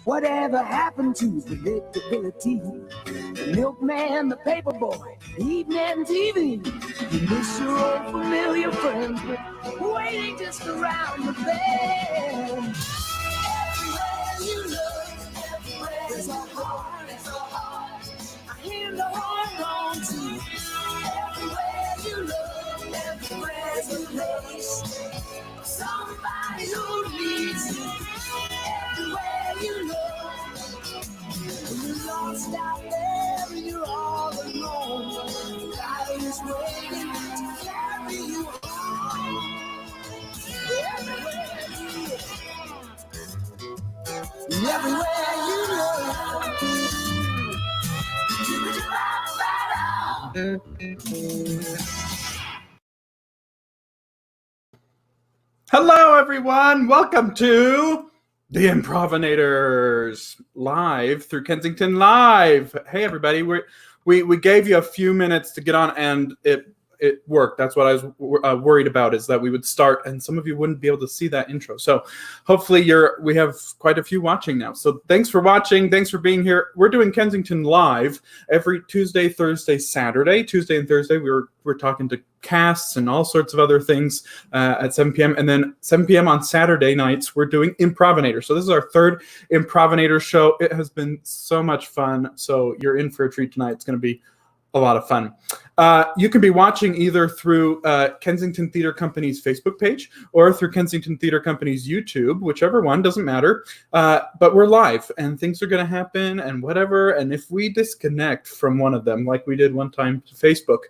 Whatever happened to predictability? The milkman, the paper boy, evening TV. You miss your old familiar friends, but waiting just around the bend. Everywhere you look, everywhere there's a heart, I hear the horn on too. Everywhere you look, everywhere's a place, somebody who needs you. Everywhere you look, you're lost out there and you're all alone. God is waiting to carry you home. Everywhere you look, everywhere you look, Hello, everyone. Welcome to the Improvinators live through Kensington Live. Hey, everybody. We gave you a few minutes to get on, and it worked. That's what I was worried about, is that we would start and some of you wouldn't be able to see that intro. So hopefully we have quite a few watching now. So thanks for watching. Thanks for being here. We're doing Kensington Live every Tuesday, Thursday, Saturday. Tuesday and Thursday, we're talking to casts and all sorts of other things at 7 p.m. And then 7 p.m. on Saturday nights, we're doing Improvinators. So this is our third Improvinators show. It has been so much fun. So you're in for a treat tonight. It's going to be a lot of fun. You can be watching either through Kensington Theatre Company's Facebook page or through Kensington Theatre Company's YouTube, whichever one, doesn't matter. But we're live and things are going to happen and whatever. And if we disconnect from one of them, like we did one time to Facebook,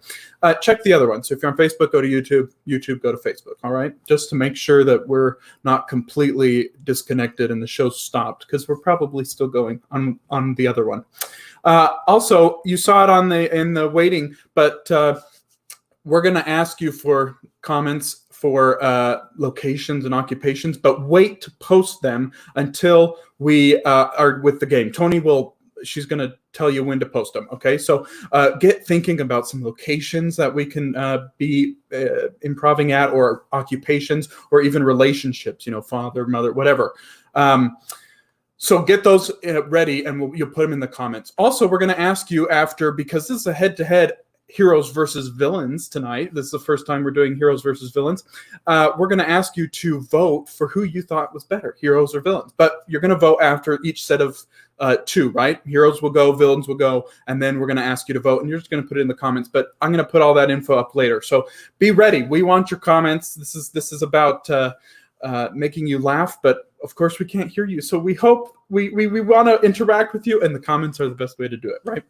check the other one. So if you're on Facebook, go to YouTube, YouTube, go to Facebook. All right. Just to make sure that we're not completely disconnected and the show stopped, because we're probably still going on the other one. Also, you saw it in the waiting, but we're going to ask you for comments for locations and occupations, but wait to post them until we are with the game. Tony she's going to tell you when to post them. Okay, so get thinking about some locations that we can be improving at, or occupations, or even relationships, father, mother, whatever. So get those ready, and you'll put them in the comments. Also, we're going to ask you after, because this is a head-to-head, heroes versus villains tonight. This is the first time we're doing heroes versus villains. We're going to ask you to vote for who you thought was better, heroes or villains. But you're going to vote after each set of 2, right? Heroes will go, villains will go, and then we're going to ask you to vote, and you're just going to put it in the comments. But I'm going to put all that info up later. So be ready. We want your comments. This is about making you laugh, but of course we can't hear you. So we hope we want to interact with you, and the comments are the best way to do it, right?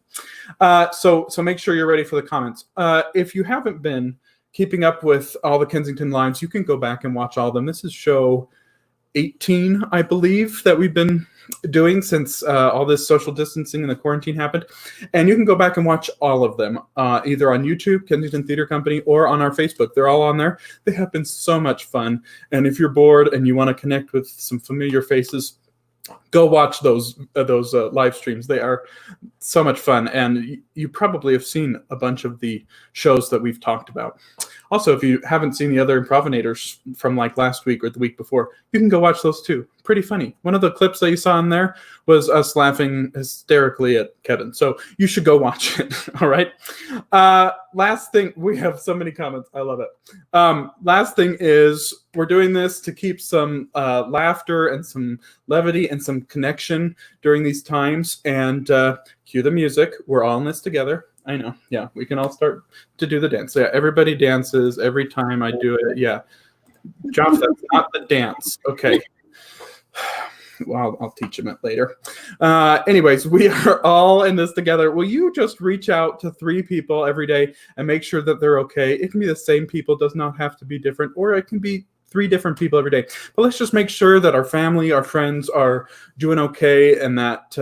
So make sure you're ready for the comments. If you haven't been keeping up with all the Kensington lives, you can go back and watch all of them. This is show 18, I believe, that we've been doing since all this social distancing and the quarantine happened. And you can go back and watch all of them, either on YouTube, Kensington Theater Company, or on our Facebook. They're all on there. They have been so much fun. And if you're bored and you want to connect with some familiar faces, go watch those live streams. They are so much fun, and you probably have seen a bunch of the shows that we've talked about. Also, if you haven't seen the other Improvinators from like last week or the week before, you can go watch those too. Pretty funny. One of the clips that you saw in there was us laughing hysterically at Kevin. So you should go watch it. All right. Last thing, we have so many comments. I love it. Last thing is we're doing this to keep some laughter and some levity and some connection during these times. And cue the music. We're all in this together. I know. Yeah, we can all start to do the dance. Yeah, everybody dances every time I do it. Yeah. Josh, that's not the dance. Okay. Well, I'll teach him it later. Anyways, we are all in this together. Will you just reach out to 3 people every day and make sure that they're okay? It can be the same people, does not have to be different, or it can be 3 different people every day. But let's just make sure that our family, our friends are doing okay, and that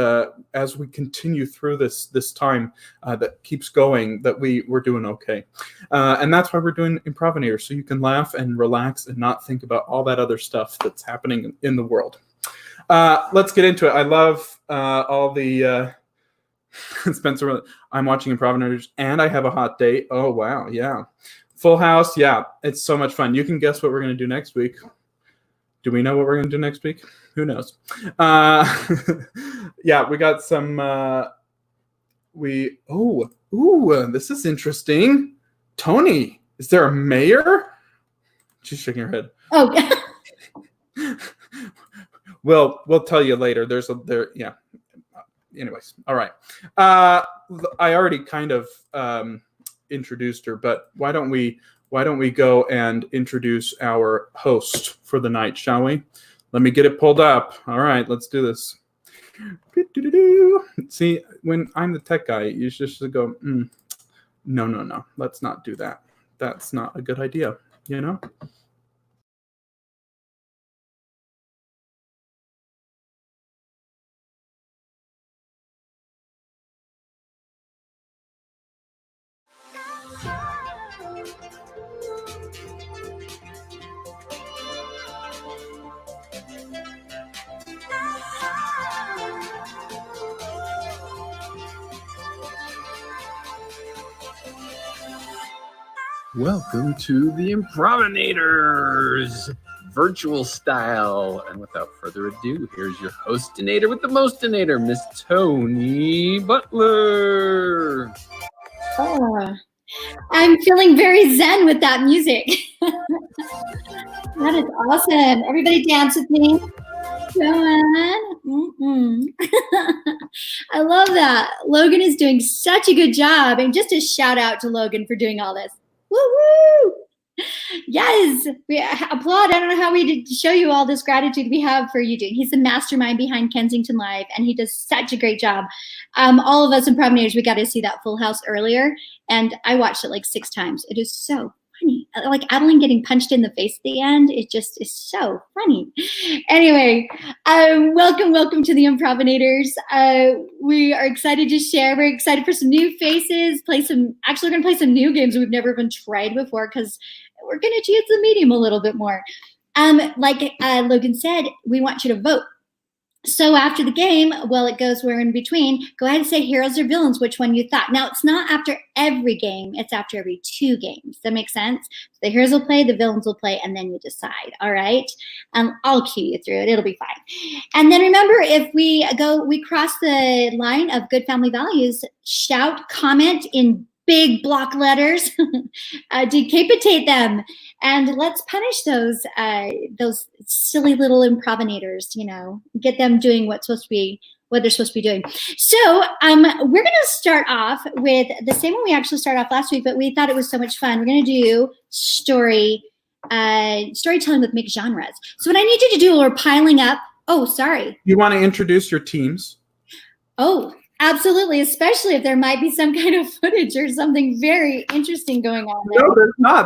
as we continue through this time that keeps going, that we're doing okay. And that's why we're doing Improvinators, so you can laugh and relax and not think about all that other stuff that's happening in the world. Let's get into it. I love all the Spencer. I'm watching Improvinators, and I have a hot date. Oh wow, yeah. Full House, yeah, it's so much fun. You can guess what we're going to do next week. Do we know what we're going to do next week? Who knows? Yeah, we got some. This is interesting. Tony, is there a mayor? She's shaking her head. Oh, We'll tell you later. Yeah. Anyways, all right. I already kind of introduced her, but why don't we go and introduce our host for the night, shall we? Let me get it pulled up. All right, let's do this. See, when I'm the tech guy, you just go, no, let's not do that. That's not a good idea, you know? Welcome to the Improvinators virtual style. And without further ado, here's your hostinator with the mostinator, Miss Tony Butler. I'm feeling very zen with that music. That is awesome. Everybody dance with me. Come on. I love that. Logan is doing such a good job. And just a shout out to Logan for doing all this. Woo-woo! Yes, we applaud. I don't know how we did show you all this gratitude we have for you doing. He's the mastermind behind Kensington Live, and he does such a great job. All of us Improvinators, we got to see that Full House earlier, and I watched it like 6 times. It is so funny. Like Adeline getting punched in the face at the end. It just is so funny. Anyway, welcome to the Improvinators. We are excited to share. We're excited for some new faces. Actually, we're going to play some new games we've never even tried before because we're going to change the medium a little bit more. Like Logan said, we want you to vote. So after the game, well, it goes where in between. Go ahead and say heroes or villains, which one you thought. Now, it's not after every game. It's after every 2 games. Does that make sense? So the heroes will play, the villains will play, and then you decide. All right? I'll cue you through it. It'll be fine. And then remember, if we cross the line of good family values, shout, comment in big block letters, decapitate them, and let's punish those silly little improvinators. Get them doing what they're supposed to be doing. So we're going to start off with the same one we actually started off last week, but we thought it was so much fun. We're going to do storytelling with mixed genres. So what I need you to do, we're piling up. Oh, sorry. You want to introduce your teams? Oh, absolutely, especially if there might be some kind of footage or something very interesting going on there. No,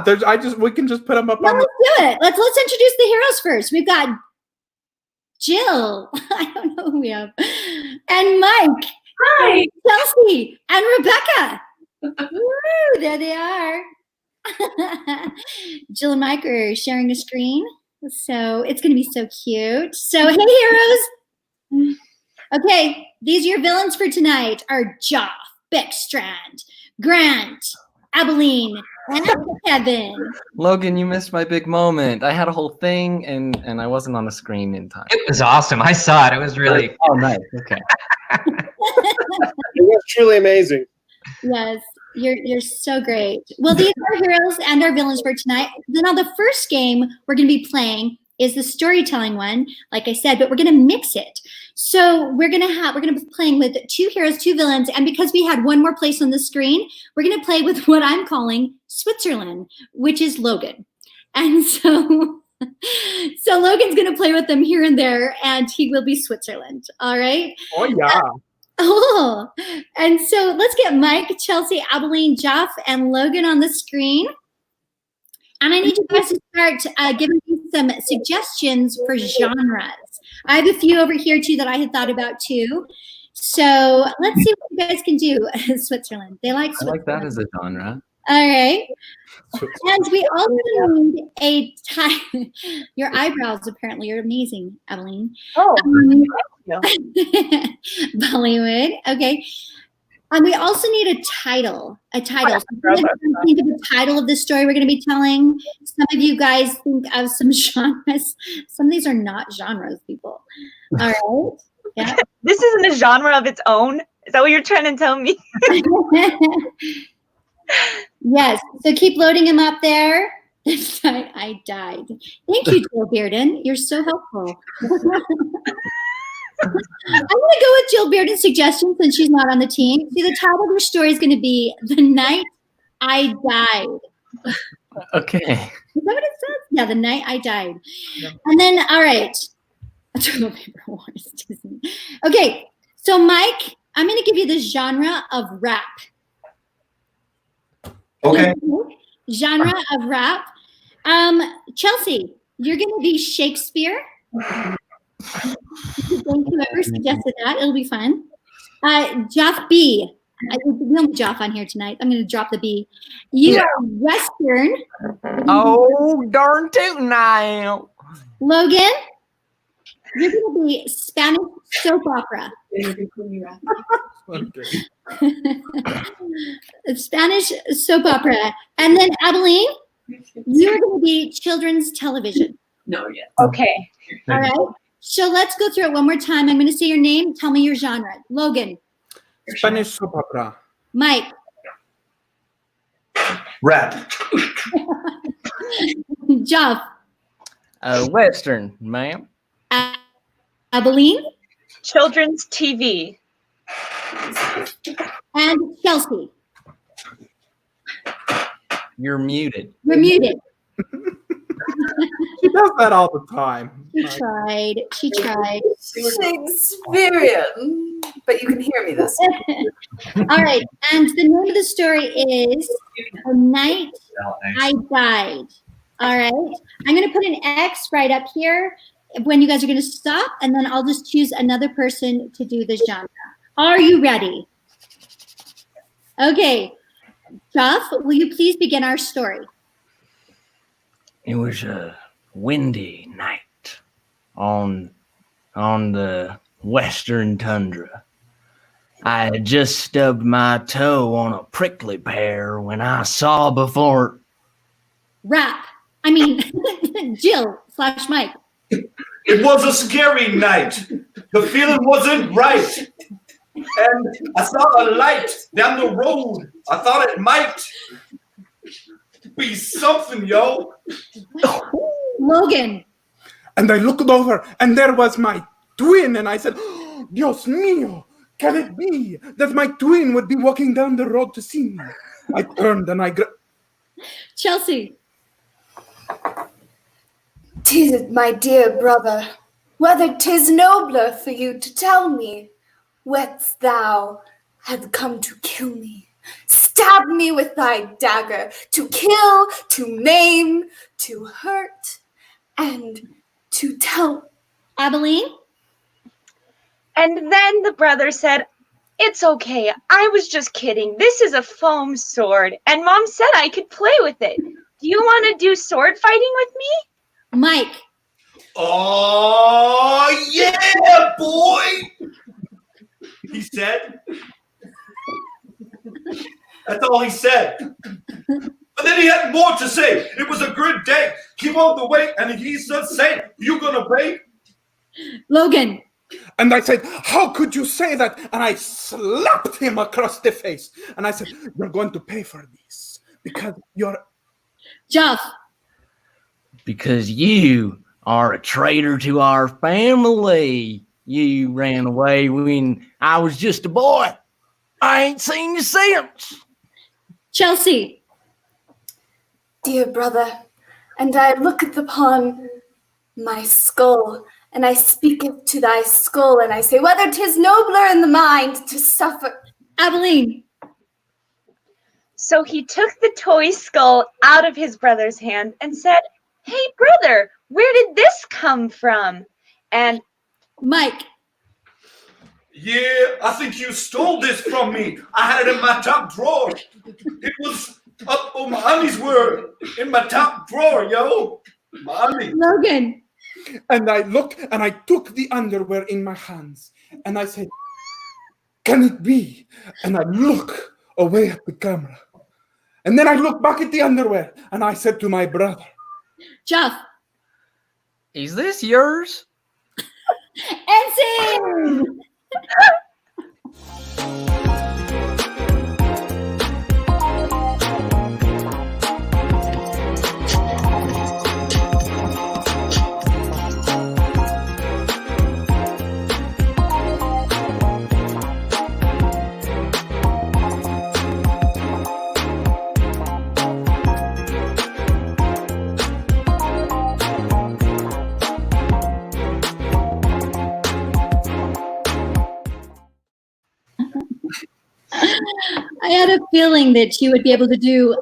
there's not. We can just put them up on Let's do it. Let's introduce the heroes first. We've got Jill. I don't know who we have. And Mike. Hi. And Chelsea. And Rebecca. Woo, there they are. Jill and Mike are sharing a screen. So it's going to be so cute. So, hey, heroes. Okay, these are your villains for tonight are Joff, Beckstrand, Grant, Abilene, and Kevin. Logan, you missed my big moment. I had a whole thing, and I wasn't on the screen in time. It was awesome. I saw it. It was really. Oh, nice. Okay. It was truly amazing. Yes, you're so great. Well, these are our heroes and our villains for tonight. Now, the first game we're going to be playing is the storytelling one, like I said, but we're going to mix it. So we're going to be playing with 2 heroes, 2 villains, and because we had one more place on the screen, we're going to play with what I'm calling Switzerland, which is Logan. And so Logan's going to play with them here and there, and he will be Switzerland. All right? Oh, yeah. And so let's get Mike, Chelsea, Abilene, Joff, and Logan on the screen. And I need you guys to start giving me some suggestions for genres. I have a few over here, too, that I had thought about, too. So let's see what you guys can do. Switzerland. They like Switzerland. I like that as a genre. All right. And we also need a time. Your eyebrows, apparently. You're amazing, Abilene. Oh, Bollywood. Okay. And we also need a title. So think of the title of the story we're going to be telling. Some of you guys think of some genres. Some of these are not genres, people. All right. Yeah. This isn't a genre of its own. Is that what you're trying to tell me? Yes. So keep loading them up there. I died. Thank you, Jill Bearden. You're so helpful. I'm going to go with Jill Bearden's suggestion since she's not on the team. See, the title of her story is going to be The Night I Died. Okay. Is that what it says? Yeah, The Night I Died. Yeah. And then, all right. Toilet paper wars. Okay, so Mike, I'm going to give you the genre of rap. Okay. Genre of rap. Chelsea, you're going to be Shakespeare. Thank whoever suggested that. It'll be fun. Joff B. No Joff on here tonight. I'm going to drop the B. You are Western. Oh, darn tootin' I am. Logan, you're going to be Spanish soap opera. Spanish soap opera. And then Abilene, you're going to be children's television. No, yeah. Okay. All right. So let's go through it one more time. I'm going to say your name. Tell me your genre. Logan. Spanish soap opera. Mike. Rap. Joff. Western, ma'am. Abilene. Children's TV. And Chelsea. You're muted. You're muted. She does that all the time. She tried. Shakespearean. But you can hear me this time. All right. And the name of the story is The Night I Died. All right. I'm going to put an X right up here when you guys are going to stop, and then I'll just choose another person to do the genre. Are you ready? Okay. Joff, will you please begin our story? It was a windy night on the western tundra. I had just stubbed my toe on a prickly pear when I saw before. Rap. Jill / Mike. It was a scary night. The feeling wasn't right. and I saw a light down the road. I thought it might be something, yo. Logan. And I looked over, and there was my twin, and I said, "Oh, Dios mío, can it be that my twin would be walking down the road to see me?" I turned and I Chelsea. 'Tis my dear brother, whether 'tis nobler for you to tell me, wouldst thou have come to kill me, stab me with thy dagger, to kill, to maim, to hurt, and to tell. Abilene? And then the brother said, "It's okay. I was just kidding. This is a foam sword, and Mom said I could play with it. Do you want to do sword fighting with me?" Mike. Oh, yeah, boy. He said. That's all he said. But then he had more to say. It was a good day. Keep on the way. And he starts saying, "You gonna pay?" Logan. And I said, "How could you say that?" And I slapped him across the face. And I said, "You're going to pay for this because you're..." Jeff. Because you are a traitor to our family. You ran away when I was just a boy. I ain't seen you since. Chelsea. Dear brother, and I looketh upon my skull, and I speaketh to thy skull, and I say, whether 'tis nobler in the mind to suffer. Abilene. So he took the toy skull out of his brother's hand and said, "Hey, brother, where did this come from?" And Mike. "Yeah, I think you stole this from me. I had it in my top drawer. It was up on my undies were in my top drawer, yo. My undies." Logan. And I looked and I took the underwear in my hands and I said, "Can it be?" And I look away at the camera. And then I look back at the underwear and I said to my brother, Jeff. Is this yours? Ensign. I had a feeling that you would be able to do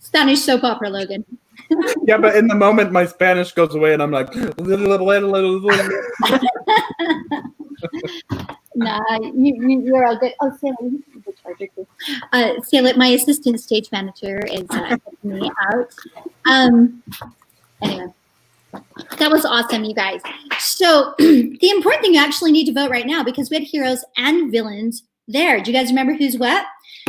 Spanish soap opera, Logan. yeah, but in the moment my Spanish goes away and I'm like, Nah, you're all good. Oh, Salem, my assistant stage manager is helping me out. Anyway, that was awesome, you guys. So the important thing, you actually need to vote right now because we had heroes and villains there. Do you guys remember who's what?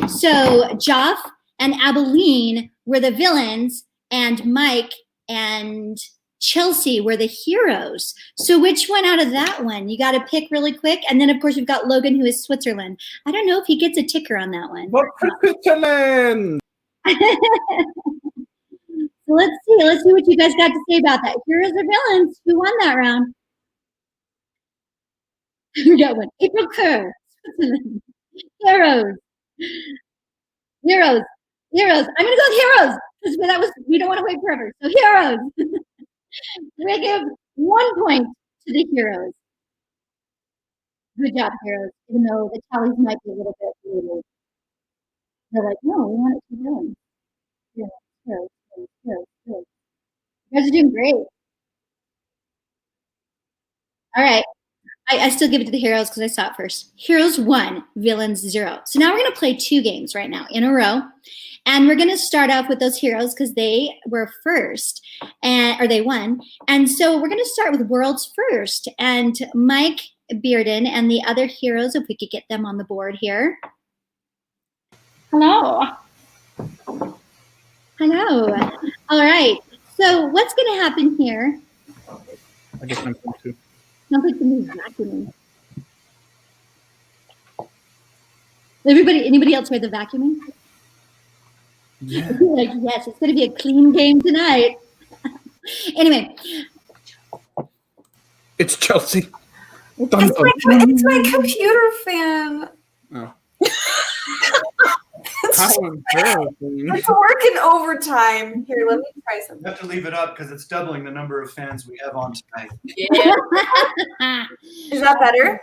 So Joff and Abilene were the villains, and Mike and Chelsea were the heroes. So which one out of that one? You got to pick really quick. And then, of course, we've got Logan, who is Switzerland. I don't know if he gets a ticker on that one. Vote for Switzerland! So let's see. Let's see what you guys got to say about that. Heroes or villains? Who won that round? We got one. April Kerr. Switzerland. Heroes. Heroes. Heroes. I'm going to go with heroes. Because we don't want to wait forever. So heroes. We give 1 point to the heroes. Good job, heroes. Even though the tallies might be a little bit weird. They're like, no, we want it to be villains. Heroes. You guys are doing great. All right. I still give it to the heroes because I saw it first. Heroes 1, villains 0. So now we're going to play 2 games right now in a row. And we're going to start off with those heroes because they were first, or they won. And so we're going to start with worlds first. And Mike Bearden and the other heroes, if we could get them on the board here. Hello. Hello. All right. So what's going to happen here? I guess I'm going to. Sounds like the news vacuuming. Anybody else heard the vacuuming? Yeah. Like, yes, it's going to be a clean game tonight. Anyway, It's Chelsea. It's my computer fan. Oh. It's, How embarrassing. it's working overtime. Here, let me try You something. have to leave it up because it's doubling the number of fans we have on tonight. Is that better?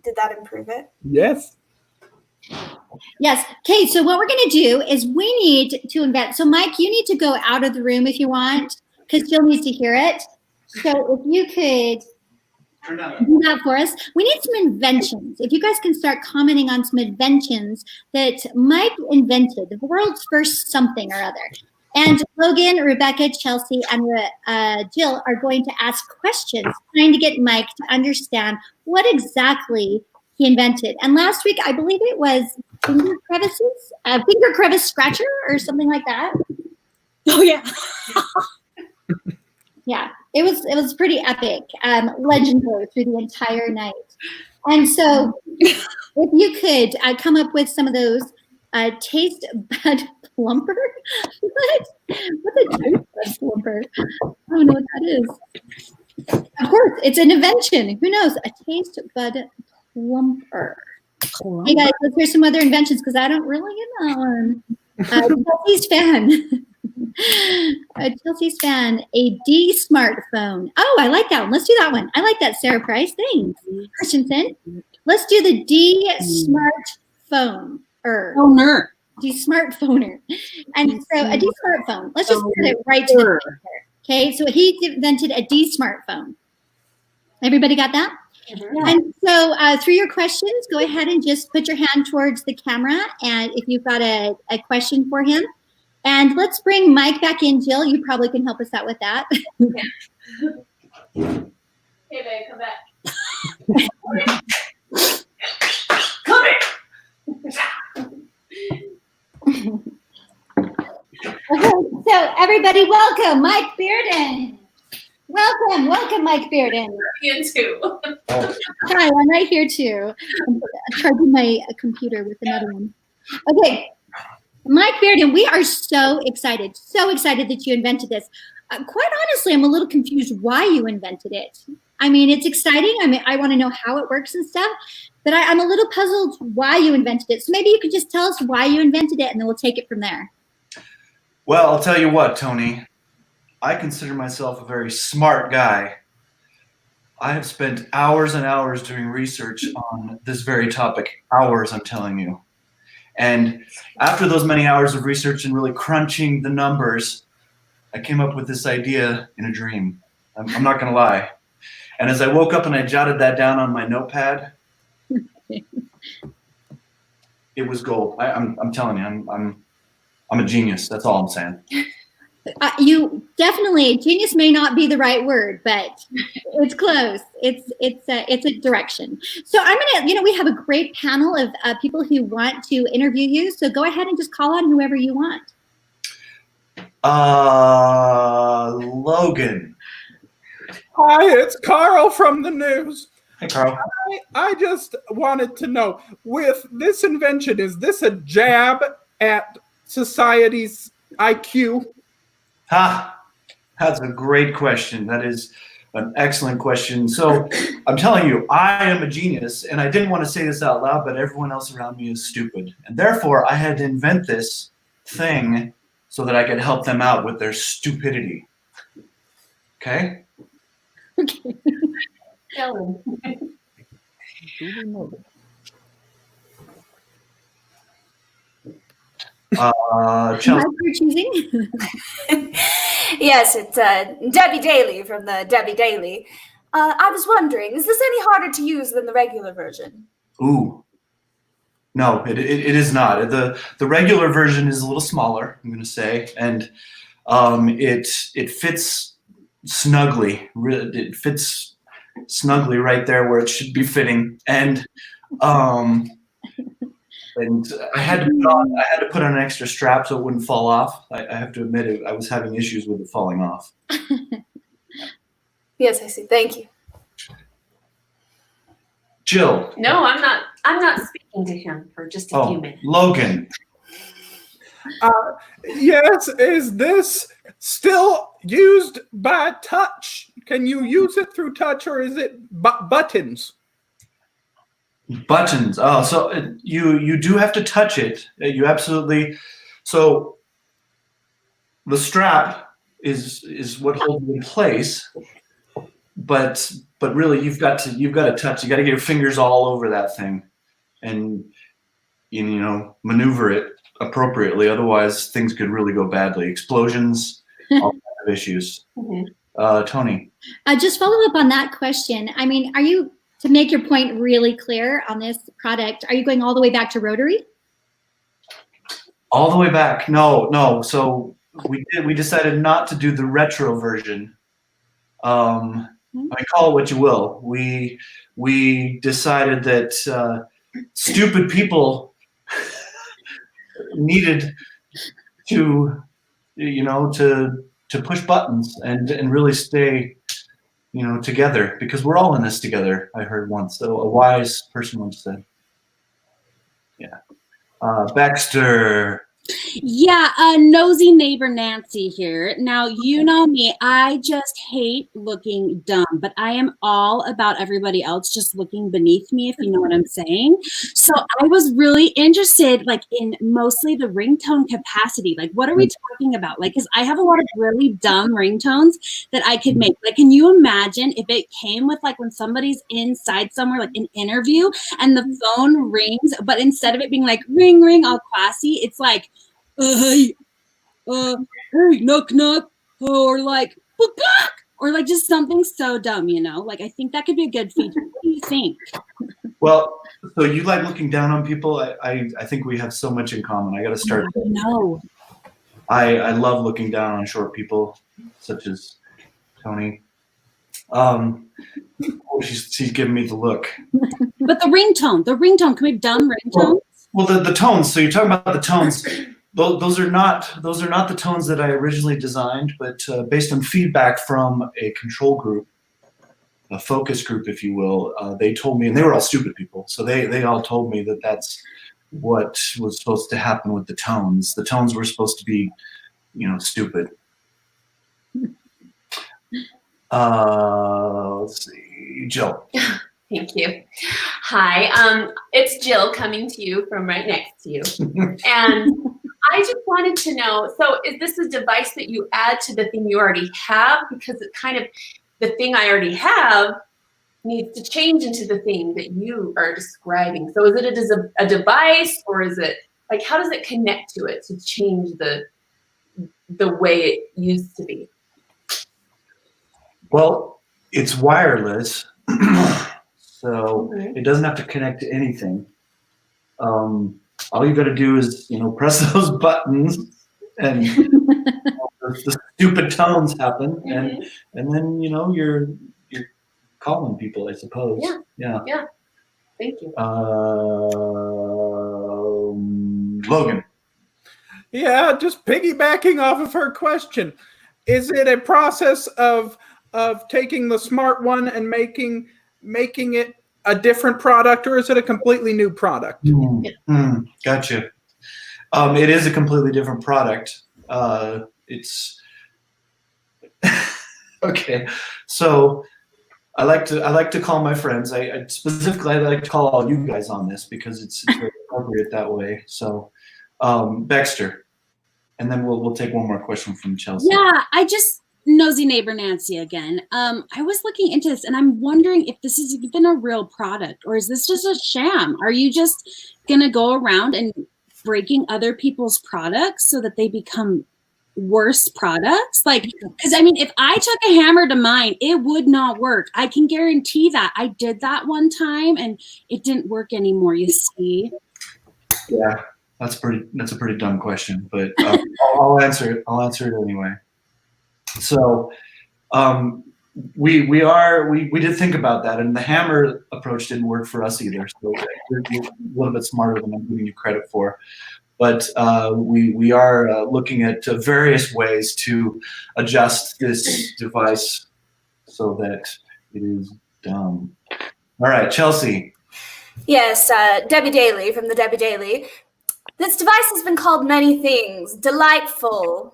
Did that improve it? Yes. yes. Okay, so what we're going to do is we need to invent. So, Mike, you need to go out of the room if you want, because Jill needs to hear it. So, if you could Turn down. do that for us. We need some inventions. If you guys can start commenting on some inventions that Mike invented, the world's first something or other. And Logan, Rebecca, Chelsea, and Jill are going to ask questions, trying to get Mike to understand what exactly he invented. And last week, I believe it was finger crevice scratcher or something like that. Oh yeah. Yeah, it was pretty epic, legendary through the entire night. And so, if you could come up with some of those taste bud plumper. What's a taste bud plumper? I don't know what that is. Of course, it's an invention. Who knows? A taste bud plumper. Hey guys, let's hear some other inventions because I don't really get that one. Chelsea's fan. Chelsea's fan, a D smartphone. Oh, I like that one. Let's do that one. I like that, Sarah Price. Thanks, Christensen. Let's do the D smartphone. Phoner. D smartphoner. And so a D smartphone. Let's just put it right to the picture. Okay, so he invented a D smartphone. Everybody got that? Mm-hmm. And so through your questions, go ahead and just put your hand towards the camera. And if you've got a question for him, and let's bring Mike back in. Jill, you probably can help us out with that. Hey, babe, come back. Come here. Okay, so everybody, welcome Mike Bearden. Welcome, Mike Bearden. In too. Hi, I'm right here too. I'm charging my computer with another one. Okay, Mike Bearden, we are so excited that you invented this. Quite honestly, I'm a little confused why you invented it. I mean, it's exciting. I mean, I want to know how it works and stuff, but I'm a little puzzled why you invented it. So maybe you could just tell us why you invented it, and then we'll take it from there. Well, I'll tell you what, Tony. I consider myself a very smart guy. I have spent hours and hours doing research on this very topic. Hours, I'm telling you. And after those many hours of research and really crunching the numbers, I came up with this idea in a dream. I'm not going to lie. And as I woke up and I jotted that down on my notepad, it was gold. I'm telling you, I'm a genius. That's all I'm saying. You definitely, genius may not be the right word, but it's close. It's a direction. So I'm gonna, we have a great panel of people who want to interview you. So go ahead and just call on whoever you want. Logan. Hi, it's Carl from the news. Hey, Carl. I just wanted to know, with this invention, is this a jab at society's IQ? Ha! That's a great question. That is an excellent question. So I'm telling you, I am a genius, and I didn't want to say this out loud, but everyone else around me is stupid. And therefore, I had to invent this thing so that I could help them out with their stupidity. Okay? Okay. Chelsea. Mike, you're choosing? Yes, it's Debbie Daly from the Debbie Daly. I was wondering, is this any harder to use than the regular version? Ooh. No, it is not. The regular version is a little smaller, I'm going to say, and it fits snugly. It fits snugly right there where it should be fitting, and I had to put on an extra strap so it wouldn't fall off. I have to admit it. I was having issues with it falling off. Yes, I see. Thank you. Jill. No, I'm not. I'm not speaking to him for just a few minutes. Logan. Yes, is this still used by touch? Can you use it through touch, or is it buttons? Buttons. Oh, so you do have to touch it. You absolutely. So the strap is what holds it in place, but really you've got to touch. You got to get your fingers all over that thing, and maneuver it appropriately. Otherwise, things could really go badly. Explosions, all kinds of issues. Tony. Just follow up on that question. I mean, are you, to make your point really clear on this product, are you going all the way back to rotary? All the way back? No. So we decided not to do the retro version. I mean, call it what you will. We decided that stupid people needed to push buttons and really stay together, because we're all in this together. I heard once, so a wise person once said. Yeah. Baxter. Yeah, nosy neighbor Nancy here. Now, you know me, I just hate looking dumb, but I am all about everybody else just looking beneath me, if you know what I'm saying. So I was really interested, like, in mostly the ringtone capacity. Like, what are we talking about? Like, because I have a lot of really dumb ringtones that I could make. Like, can you imagine if it came with, like, when somebody's inside somewhere, like an interview, and the phone rings, but instead of it being like, ring, ring, all classy, it's like, hey, knock, knock, or like, or like just something so dumb, Like, I think that could be a good feature. What do you think? Well, so you like looking down on people? I think we have so much in common. I got to start. No. I love looking down on short people, such as Tony. She's giving me the look. But the ringtone, can we have dumb ringtones? Well, the tones. So you're talking about the tones. Those are not the tones that I originally designed, but based on feedback from a control group, a focus group, if you will, they told me, and they were all stupid people, so they all told me that that's what was supposed to happen with the tones. The tones were supposed to be, stupid. Let's see, Jill. Thank you. Hi, it's Jill coming to you from right next to you. And I just wanted to know, so is this a device that you add to the thing you already have? Because it kind of, the thing I already have needs to change into the thing that you are describing. So is it a device, or is it, like, how does it connect to it to change the way it used to be? Well, it's wireless. So it doesn't have to connect to anything. All you got to do is, press those buttons, and the stupid tones happen, and then you're calling people, I suppose. Yeah. Thank you. Logan. Yeah, just piggybacking off of her question, is it a process of taking the smart one and making it a different product, or is it a completely new product? Gotcha. It is a completely different product. It's okay. So I like to call my friends. I specifically like to call all you guys on this because it's very appropriate that way. So Baxter, and then we'll take one more question from Chelsea. Yeah, nosy neighbor Nancy again. I was looking into this, and I'm wondering if this is even a real product, or is this just a sham? Are you just gonna go around and breaking other people's products so that they become worse products? Like, because I mean, if I took a hammer to mine, it would not work. I can guarantee that. I did that one time, and it didn't work anymore. You see? Yeah, that's a pretty dumb question, but I'll answer it. I'll answer it anyway. So we did think about that, and the hammer approach didn't work for us either. So you're a little bit smarter than I'm giving you credit for. But we are looking at various ways to adjust this device so that it is dumb. All right, Chelsea. Yes, Debbie Daly from the Debbie Daly. This device has been called many things. Delightful,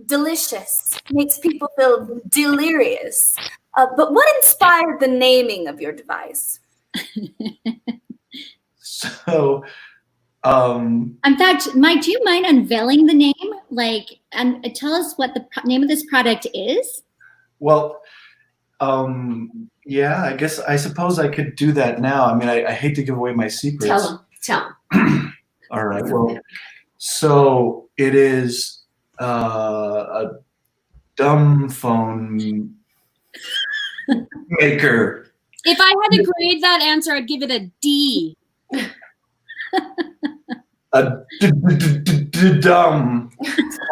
delicious, makes people feel delirious. But what inspired the naming of your device? So, In fact, Mike, do you mind unveiling the name? Like, and tell us what the name of this product is? well, yeah, I suppose I could do that now. I mean, I hate to give away my secrets. Tell him. All right. Well, so it is a dumb phone maker. If I had to grade that answer, I'd give it a D. A dumb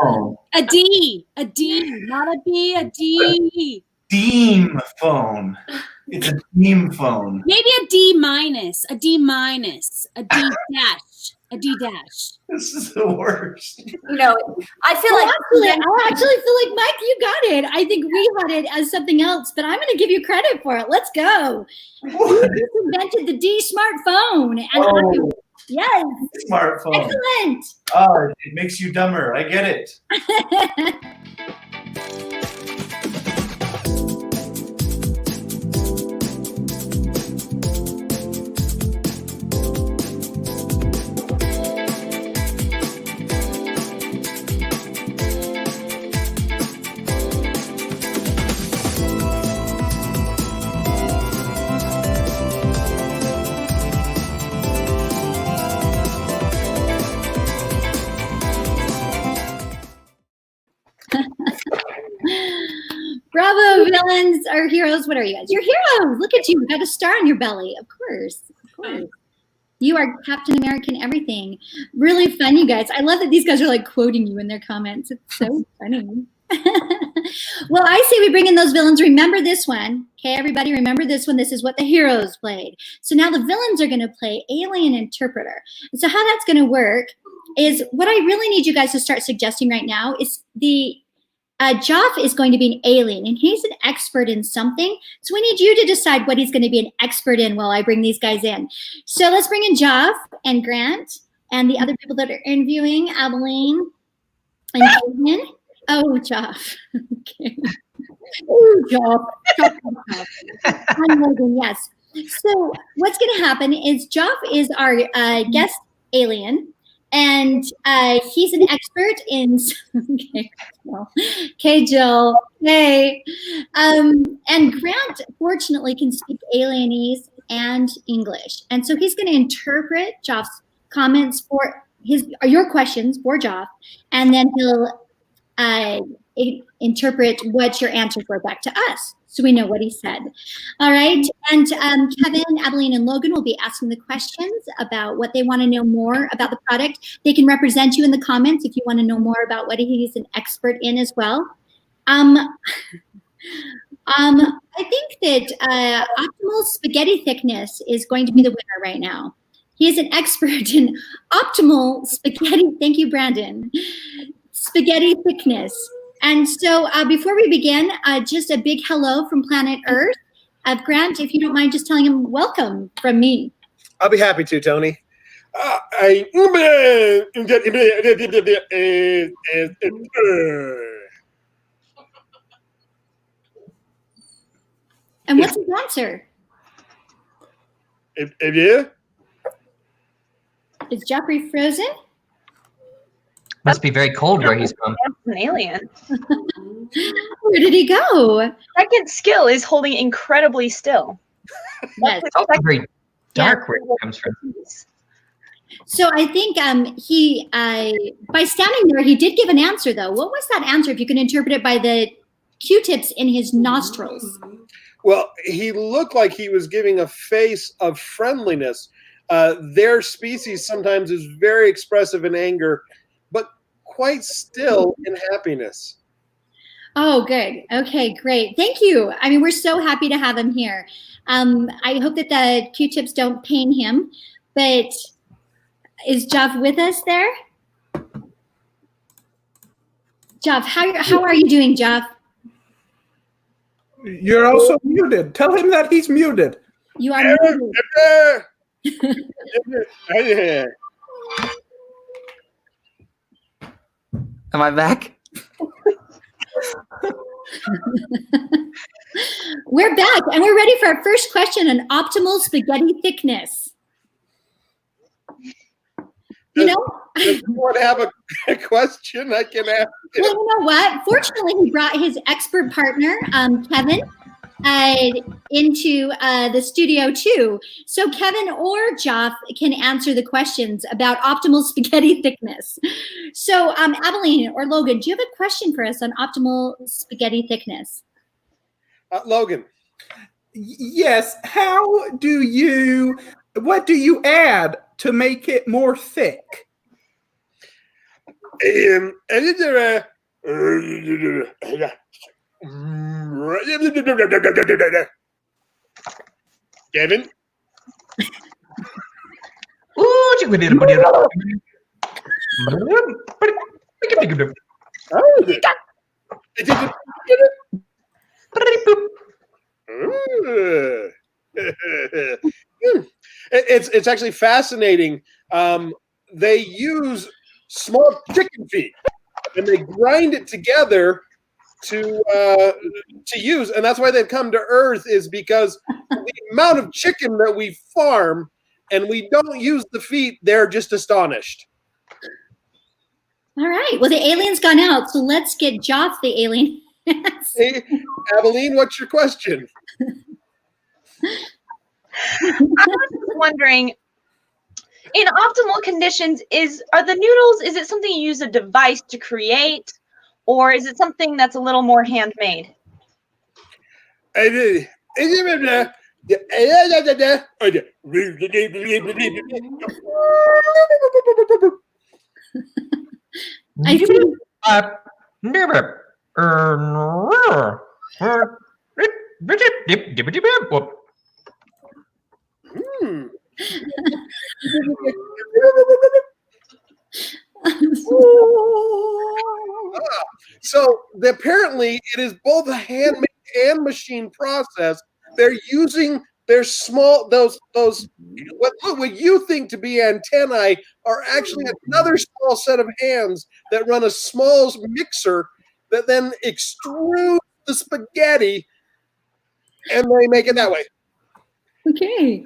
phone. A D, not a B, a D. Deem phone. It's a deem phone. Maybe a D minus, a D minus, a D dash, a D dash. This is the worst. You know, I feel Well, like I actually feel like, Mike, you got it. I think we had it as something else, but I'm going to give you credit for it. Let's go. You invented the D smartphone. And yes. Smartphone. Excellent. Oh, it makes you dumber. I get it. Bravo, villains or heroes. What are you guys? You're heroes. Look at you. You got a star on your belly. Of course. Of course. You are Captain American everything. Really fun, you guys. I love that these guys are like quoting you in their comments. It's so funny. Well, I say we bring in those villains. Remember this one. Okay, everybody, remember this one. This is what the heroes played. So now the villains are going to play Alien Interpreter. And so how that's going to work is what I really need you guys to start suggesting right now is the Joff is going to be an alien, and he's an expert in something. So we need you to decide what he's going to be an expert in while I bring these guys in. So let's bring in Joff and Grant and the other people that are interviewing, Abilene and Jaden. Oh, Joff. Okay. Oh, Joff. I'm Logan, yes. So what's going to happen is Joff is our guest alien. And he's an expert in, okay, Jill, hey. And Grant, fortunately, can speak Alienese and English. And so he's going to interpret Joff's comments for your questions for Joff, and then he'll interpret what your answers were back to us, so we know what he said. All right, and Kevin, Abilene, and Logan will be asking the questions about what they want to know more about the product. They can represent you in the comments if you want to know more about what he's an expert in as well. I think that optimal spaghetti thickness is going to be the winner right now. He is an expert in optimal spaghetti. Thank you, Brandon. Spaghetti thickness. And so before we begin, just a big hello from planet Earth. Grant, if you don't mind just telling him welcome from me. I'll be happy to, Tony. And what's his answer? Is Jeffrey frozen? Must be very cold where he's from. An alien. Where did he go? Second skill is holding incredibly still. Yes. It's also very dark where he comes from. So I think he, by standing there, he did give an answer, though. What was that answer, if you can interpret it by the Q-tips in his nostrils? Well, he looked like he was giving a face of friendliness. Their species sometimes is very expressive in anger, but quite still in happiness. Oh, good. Okay, great. Thank you. I mean, we're so happy to have him here. I hope that the Q-tips don't pain him, but is Jav with us there? Jav, how are you doing, Jav? You're also muted. Tell him that he's muted. You are muted. Am I back? We're back, and we're ready for our first question on optimal spaghetti thickness. You know, Does anyone have a question I can ask? well, you know what? Fortunately, he brought his expert partner, Kevin, into the studio too. So Kevin or Joff can answer the questions about optimal spaghetti thickness. So Abilene or Logan, do you have a question for us on optimal spaghetti thickness? Logan. Yes. What do you add to make it more thick? Kevin? It's actually fascinating. They use small chicken feet and they grind it together to use, and that's why they've come to Earth, is because the amount of chicken that we farm and we don't use the feet, they're just astonished. All right. Well, the alien's gone out, so let's get Joff the alien. Hey, Abilene, what's your question? I was just wondering, in optimal conditions, are the noodles, is it something you use a device to create, or is it something that's a little more handmade? I see. So apparently it is both a handmade and machine process. They're using their small those what you think to be antennae are actually another small set of hands that run a small mixer that then extrudes the spaghetti and they make it that way. Okay.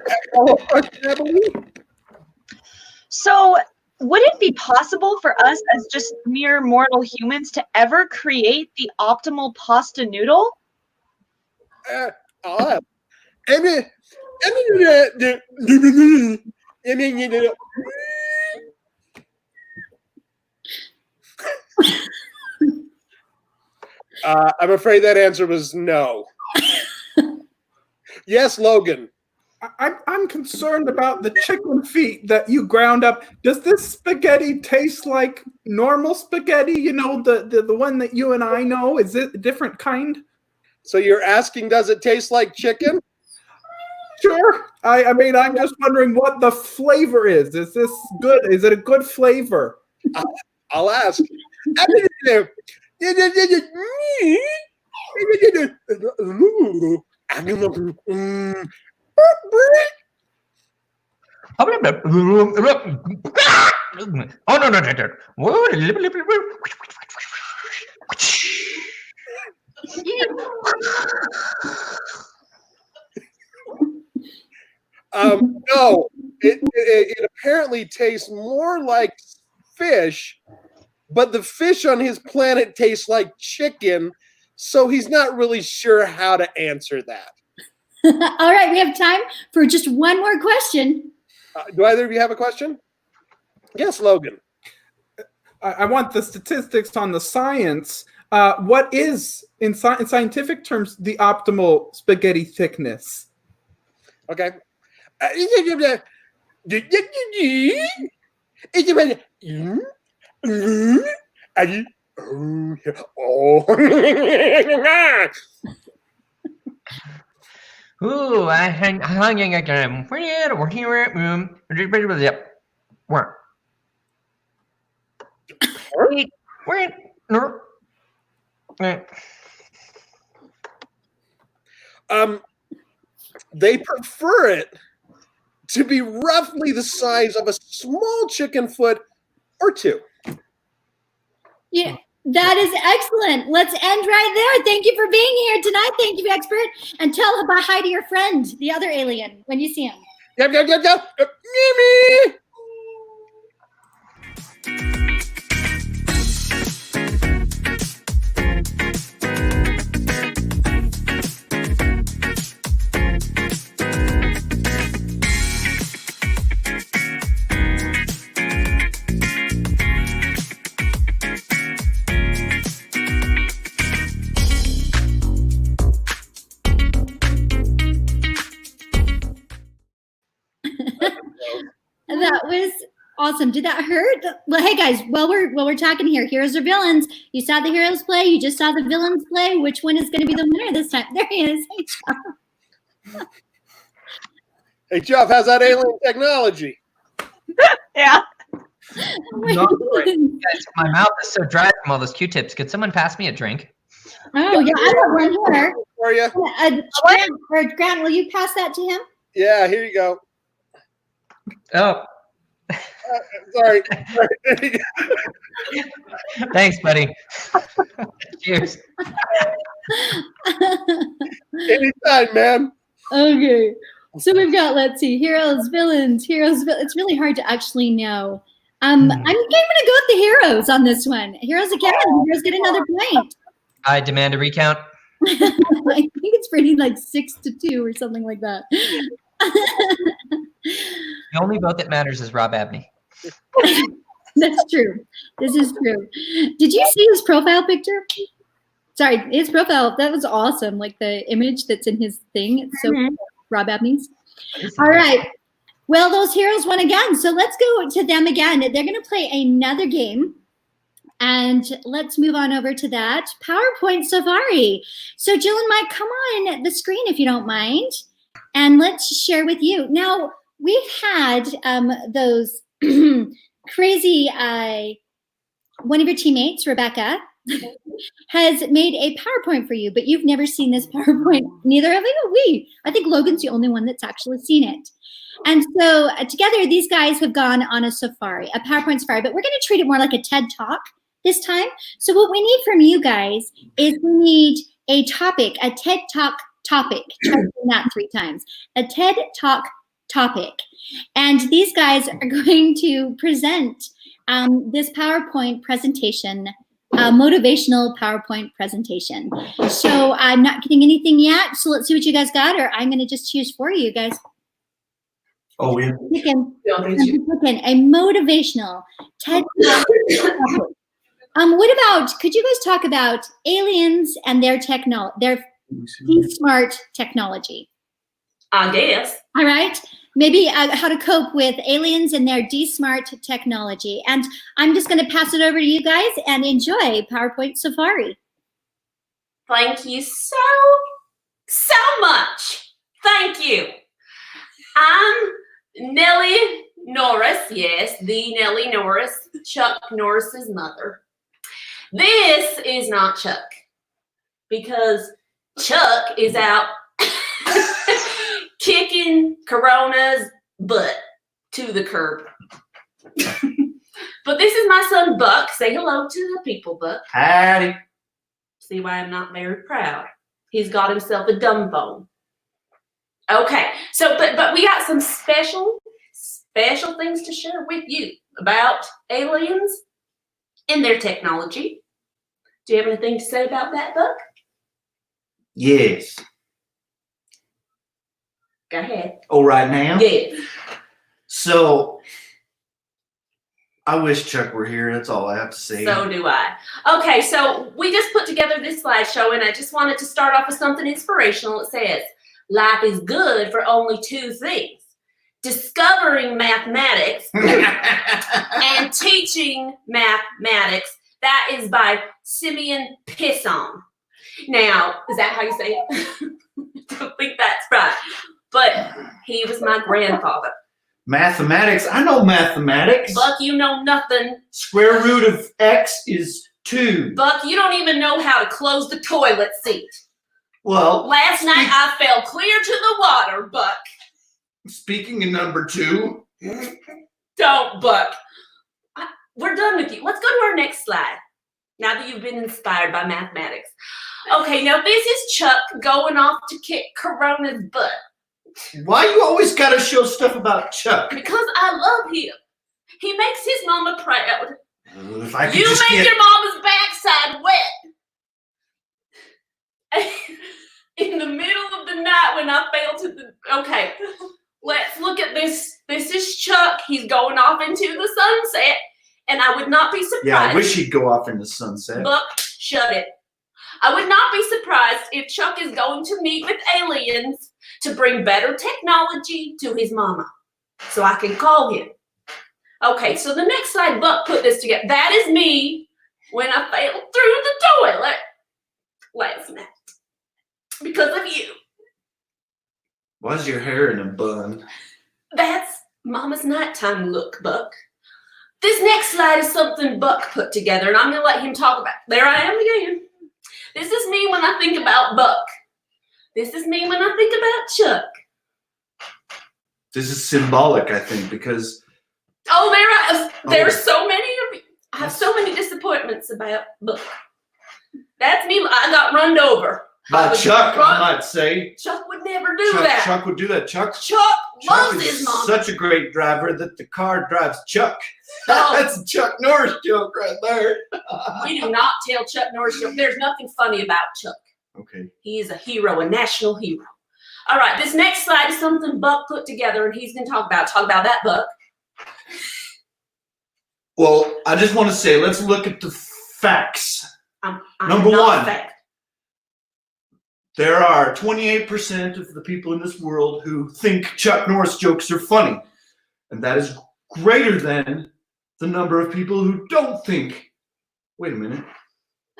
So would it be possible for us as just mere mortal humans to ever create the optimal pasta noodle? I'm afraid that answer was no. Yes, Logan. I'm concerned about the chicken feet that you ground up. Does this spaghetti taste like normal spaghetti? You know, the one that you and I know? Is it a different kind? So you're asking, does it taste like chicken? Sure. I mean, I'm just wondering what the flavor is. Is this good? Is it a good flavor? I'll ask. Oh no. No, it apparently tastes more like fish, but the fish on his planet tastes like chicken, so he's not really sure how to answer that. All right, we have time for just one more question. Do either of you have a question? Yes, Logan. I want the statistics on the science. What is, in scientific terms, the optimal spaghetti thickness? Okay. Ooh, I hang again. They prefer it to be roughly the size of a small chicken foot or two. Yeah, that is excellent. Let's end right there. Thank you for being here tonight. Thank you, expert. And tell hi to your friend, the other alien, when you see him. Yep. Mimi! That was awesome. Did that hurt? Well, hey guys, while we're talking here, heroes or villains? You saw the heroes play. You just saw the villains play. Which one is going to be the winner this time? There he is. Hey, Jeff. Hey, Jeff, how's that alien technology? Yeah. Not great. Guys, my mouth is so dry from all those Q-tips. Could someone pass me a drink? Oh yeah, I got one here. For you? Grant, will you pass that to him? Yeah, here you go. Oh. Sorry. Thanks, buddy. Cheers. Anytime, man. Okay. So we've got, let's see, heroes, villains. It's really hard to actually know. I'm going to go with the heroes on this one. Heroes again. Heroes get another point. I demand a recount. I think it's pretty like 6-2 or something like that. The only vote that matters is Rob Abney. That's true. This is true. Did you see his profile picture? Sorry, his profile. That was awesome. Like the image that's in his thing. It's so cool. Rob Abney's. All right. Well, those heroes won again. So let's go to them again. They're going to play another game. And let's move on over to that. PowerPoint Safari. So Jill and Mike, come on the screen if you don't mind. And let's share with you. Now, we've had those crazy, one of your teammates, Rebecca, has made a PowerPoint for you, but you've never seen this PowerPoint. Neither have we. I think Logan's the only one that's actually seen it. And so together, these guys have gone on a safari, a PowerPoint safari, but we're going to treat it more like a TED Talk this time. So what we need from you guys is we need a topic, a TED Talk topic. Try doing that 3 times. A TED Talk topic. And these guys are going to present this PowerPoint presentation, motivational PowerPoint presentation. So I'm not getting anything yet. So let's see what you guys got, or I'm going to just choose for you guys. Oh, yeah. A motivational TED Talk topic. What about, could you guys talk about aliens and their smart technology? I guess. All right. Maybe how to cope with aliens and their smart technology. And I'm just going to pass it over to you guys and enjoy PowerPoint Safari. Thank you so much. Thank you. I'm Nellie Norris. Yes, the Nellie Norris, Chuck Norris's mother. This is not Chuck, because Chuck is out kicking Corona's butt to the curb. But this is my son, Buck. Say hello to the people, Buck. Howdy. See why I'm not very proud. He's got himself a dumb bone. Okay, so but we got some special things to share with you about aliens and their technology. Do you have anything to say about that, Buck? Yes. Go ahead. Oh, right now? Yes. So, I wish Chuck were here. That's all I have to say. So do I. Okay, so we just put together this slideshow, and I just wanted to start off with something inspirational. It says, life is good for only 2 things: discovering mathematics and teaching mathematics. That is by Simeon Pisson. Now, is that how you say it? I don't think that's right. But he was my grandfather. Mathematics? I know mathematics. Buck, you know nothing. Square root of X is 2. Buck, you don't even know how to close the toilet seat. Well, Last night I fell clear to the water, Buck. Speaking of number 2. Don't, Buck. We're done with you. Let's go to our next slide. Now that you've been inspired by mathematics. Okay, now this is Chuck going off to kick Corona's butt. Why you always gotta show stuff about Chuck? Because I love him. He makes his mama proud. If I could You just make get... your mama's backside wet. In the middle of the night when I fell to the... Okay, let's look at this. This is Chuck. He's going off into the sunset. And I would not be surprised... Yeah, I wish he'd go off in the sunset. Buck, shut it. I would not be surprised if Chuck is going to meet with aliens to bring better technology to his mama. So I can call him. Okay, so the next slide, Buck put this together. That is me when I fell through the toilet last night. Because of you. Why's your hair in a bun? That's Mama's nighttime look, Buck. This next slide is something Buck put together, and I'm going to let him talk about it. There I am again. This is me when I think about Buck. This is me when I think about Chuck. This is symbolic, I think, because... Oh, there are so many of you. I have so many disappointments about Buck. That's me. I got run over. By Chuck, I might say. Chuck would never do that. Chuck would do that. Chuck loves is his mom. Such a great driver that the car drives Chuck. Oh. That's a Chuck Norris joke right there. We do not tell Chuck Norris jokes. There's nothing funny about Chuck. Okay. He is a hero, a national hero. All right, this next slide is something Buck put together, and he's going to talk about that, Buck. Well, I just want to say, let's look at the facts. I'm Number not 1. fact. There are 28% of the people in this world who think Chuck Norris jokes are funny. And that is greater than the number of people who don't think. Wait a minute.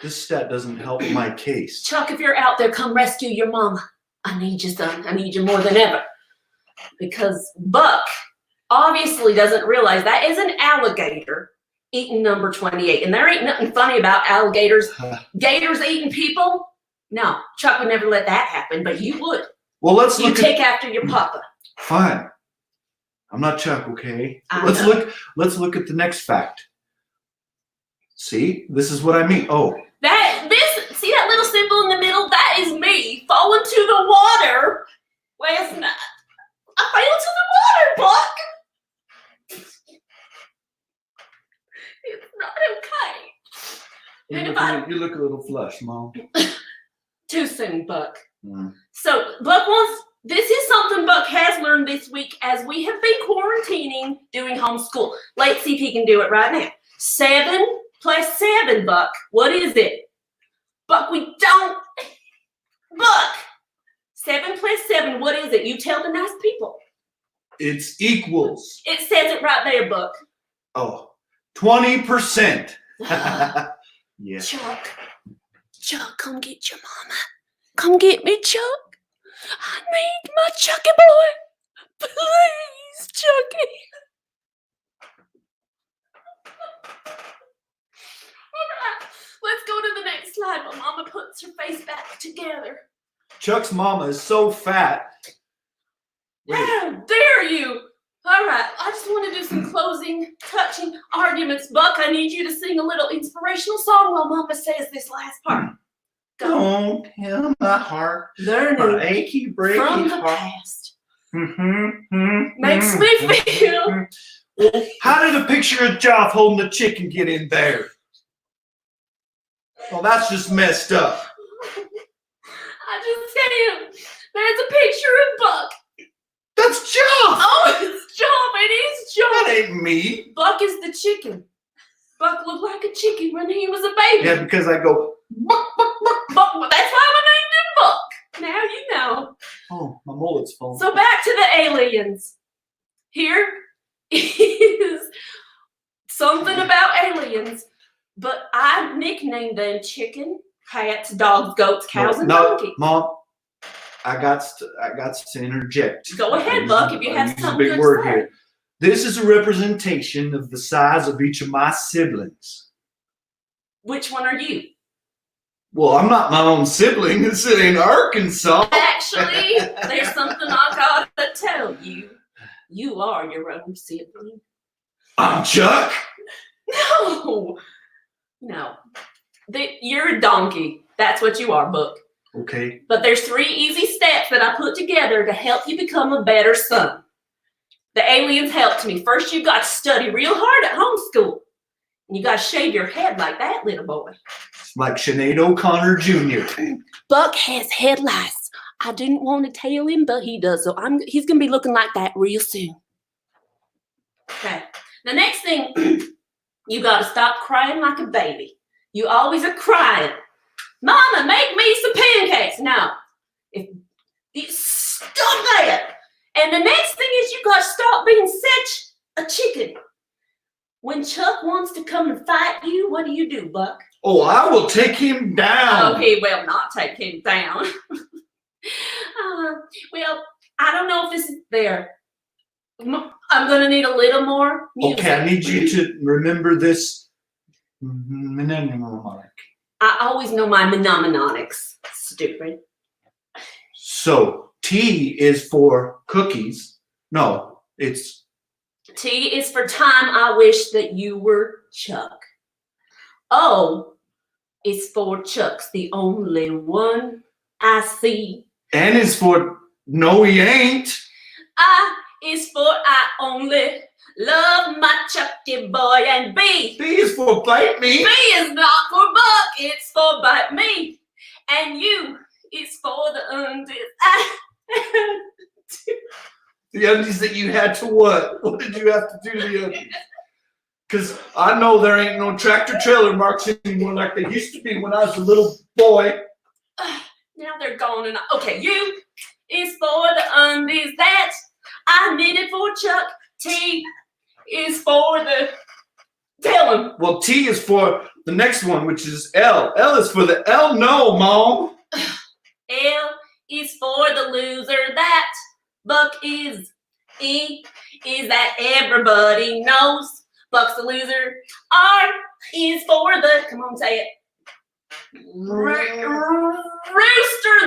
This stat doesn't help my case. Chuck, if you're out there, come rescue your mama. I need you, son. I need you more than ever. Because Buck obviously doesn't realize that is an alligator eating number 28. And there ain't nothing funny about alligators. Gators eating people. No, Chuck would never let that happen, but you would. Well, let's look. You take after your papa. Fine. I'm not Chuck, okay? I Let's look at the next fact. See? This is what I mean. Oh. See that little symbol in the middle? That is me falling to the water last night. I fell to the water, Buck. It's not okay. You look a little flushed, Mom. Too soon, Buck. So Buck this is something Buck has learned this week as we have been quarantining, doing homeschool. Let's see if he can do it right now. 7 plus 7, Buck. What is it? Buck, we don't. Buck. 7 plus 7, what is it? You tell the nice people. It's equals. It says it right there, Buck. Oh, 20%. Yeah. Chuck, come get your mama. Come get me, Chuck. I need my Chucky boy. Please, Chucky. All right, let's go to the next slide while Mama puts her face back together. Chuck's mama is so fat. How dare you? All right, I just want to do some closing, touching arguments. Buck, I need you to sing a little inspirational song while Mama says this last part. Go. Don't tell my heart. Learning my achy, breaky from the heart. past. Makes me feel. How did a picture of Joff holding the chicken get in there? Well, that's just messed up. I just can't. There's a picture of Buck. That's Joff. Oh, it's Joff. It is Joff. That ain't me. Buck is the chicken. Buck looked like a chicken when he was a baby. Yeah, because I go. Buck. That's why I named him Buck. Now you know. Oh, my mullet's falling. So back to the aliens. Here is something about aliens, but I nicknamed them chicken, cats, dogs, goats, cows, and donkeys. Mom, I got to interject. Go ahead, Buck, if you have something big good word to say. here. This is a representation of the size of each of my siblings. Which one are you? Well, I'm not my own sibling. It's in Arkansas. Actually, there's something I gotta to tell you, you are your own sibling. I'm Chuck. No. You're a donkey. That's what you are, Book. Okay. But there's 3 easy steps that I put together to help you become a better son. The aliens helped me. First, you got to study real hard at homeschool. And you got to shave your head like that, little boy. Like Sinead O'Connor Jr. Buck has head lice. I didn't want to tell him, but he does. So he's going to be looking like that real soon. Okay. The next thing, you got to stop crying like a baby. You always are crying. Mama, make me some pancakes. No. Stop that. And the next thing is you got to stop being such a chicken. When Chuck wants to come and fight you, what do, Buck? Oh, I will take him down. Oh, he will not take him down. Well, I don't know if this is there. I'm going to need a little more music. Okay, I need you to remember this mnemonic. I always know my mnemonics. Stupid. So, T is for cookies. No, it's... T is for time I wish that you were Chuck. O is for Chuck's the only one I see. N is for no, he ain't. I is for I only love my Chucky boy. And B. B is for bite me. B is not for Buck. It's for bite me. And U is for the undies. The undies that you had to what? What did you have to do to the undies? Because I know there ain't no tractor trailer marks anymore like they used to be when I was a little boy. Now they're gone. And okay, U is for the undies that I knitted for Chuck. T is for the... Tell him. Well, T is for the next one, which is L. L is for the L no, Mom. L is for the loser that Buck is. E is that everybody knows Buck's a loser. R is for the... Come on, say it. Rooster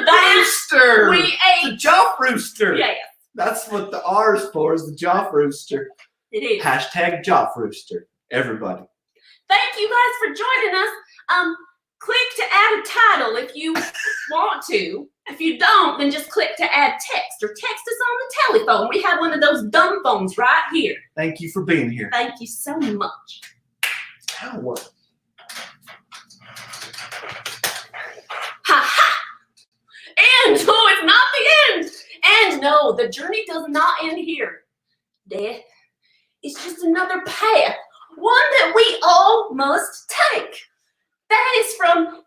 that Rooster. we ate. The Joff Rooster. Yeah. That's what the R is for, is the Joff Rooster. It is. Hashtag Joff Rooster. Everybody. Thank you guys for joining us. Click to add a title if you want to. If you don't, then just click to add text or text us on the telephone. We have one of those dumb phones right here. Thank you for being here. Thank you so much. Now what? Ha ha! And no, it's not the end. And no, the journey does not end here. Death is just another path, one that we all must take. That is from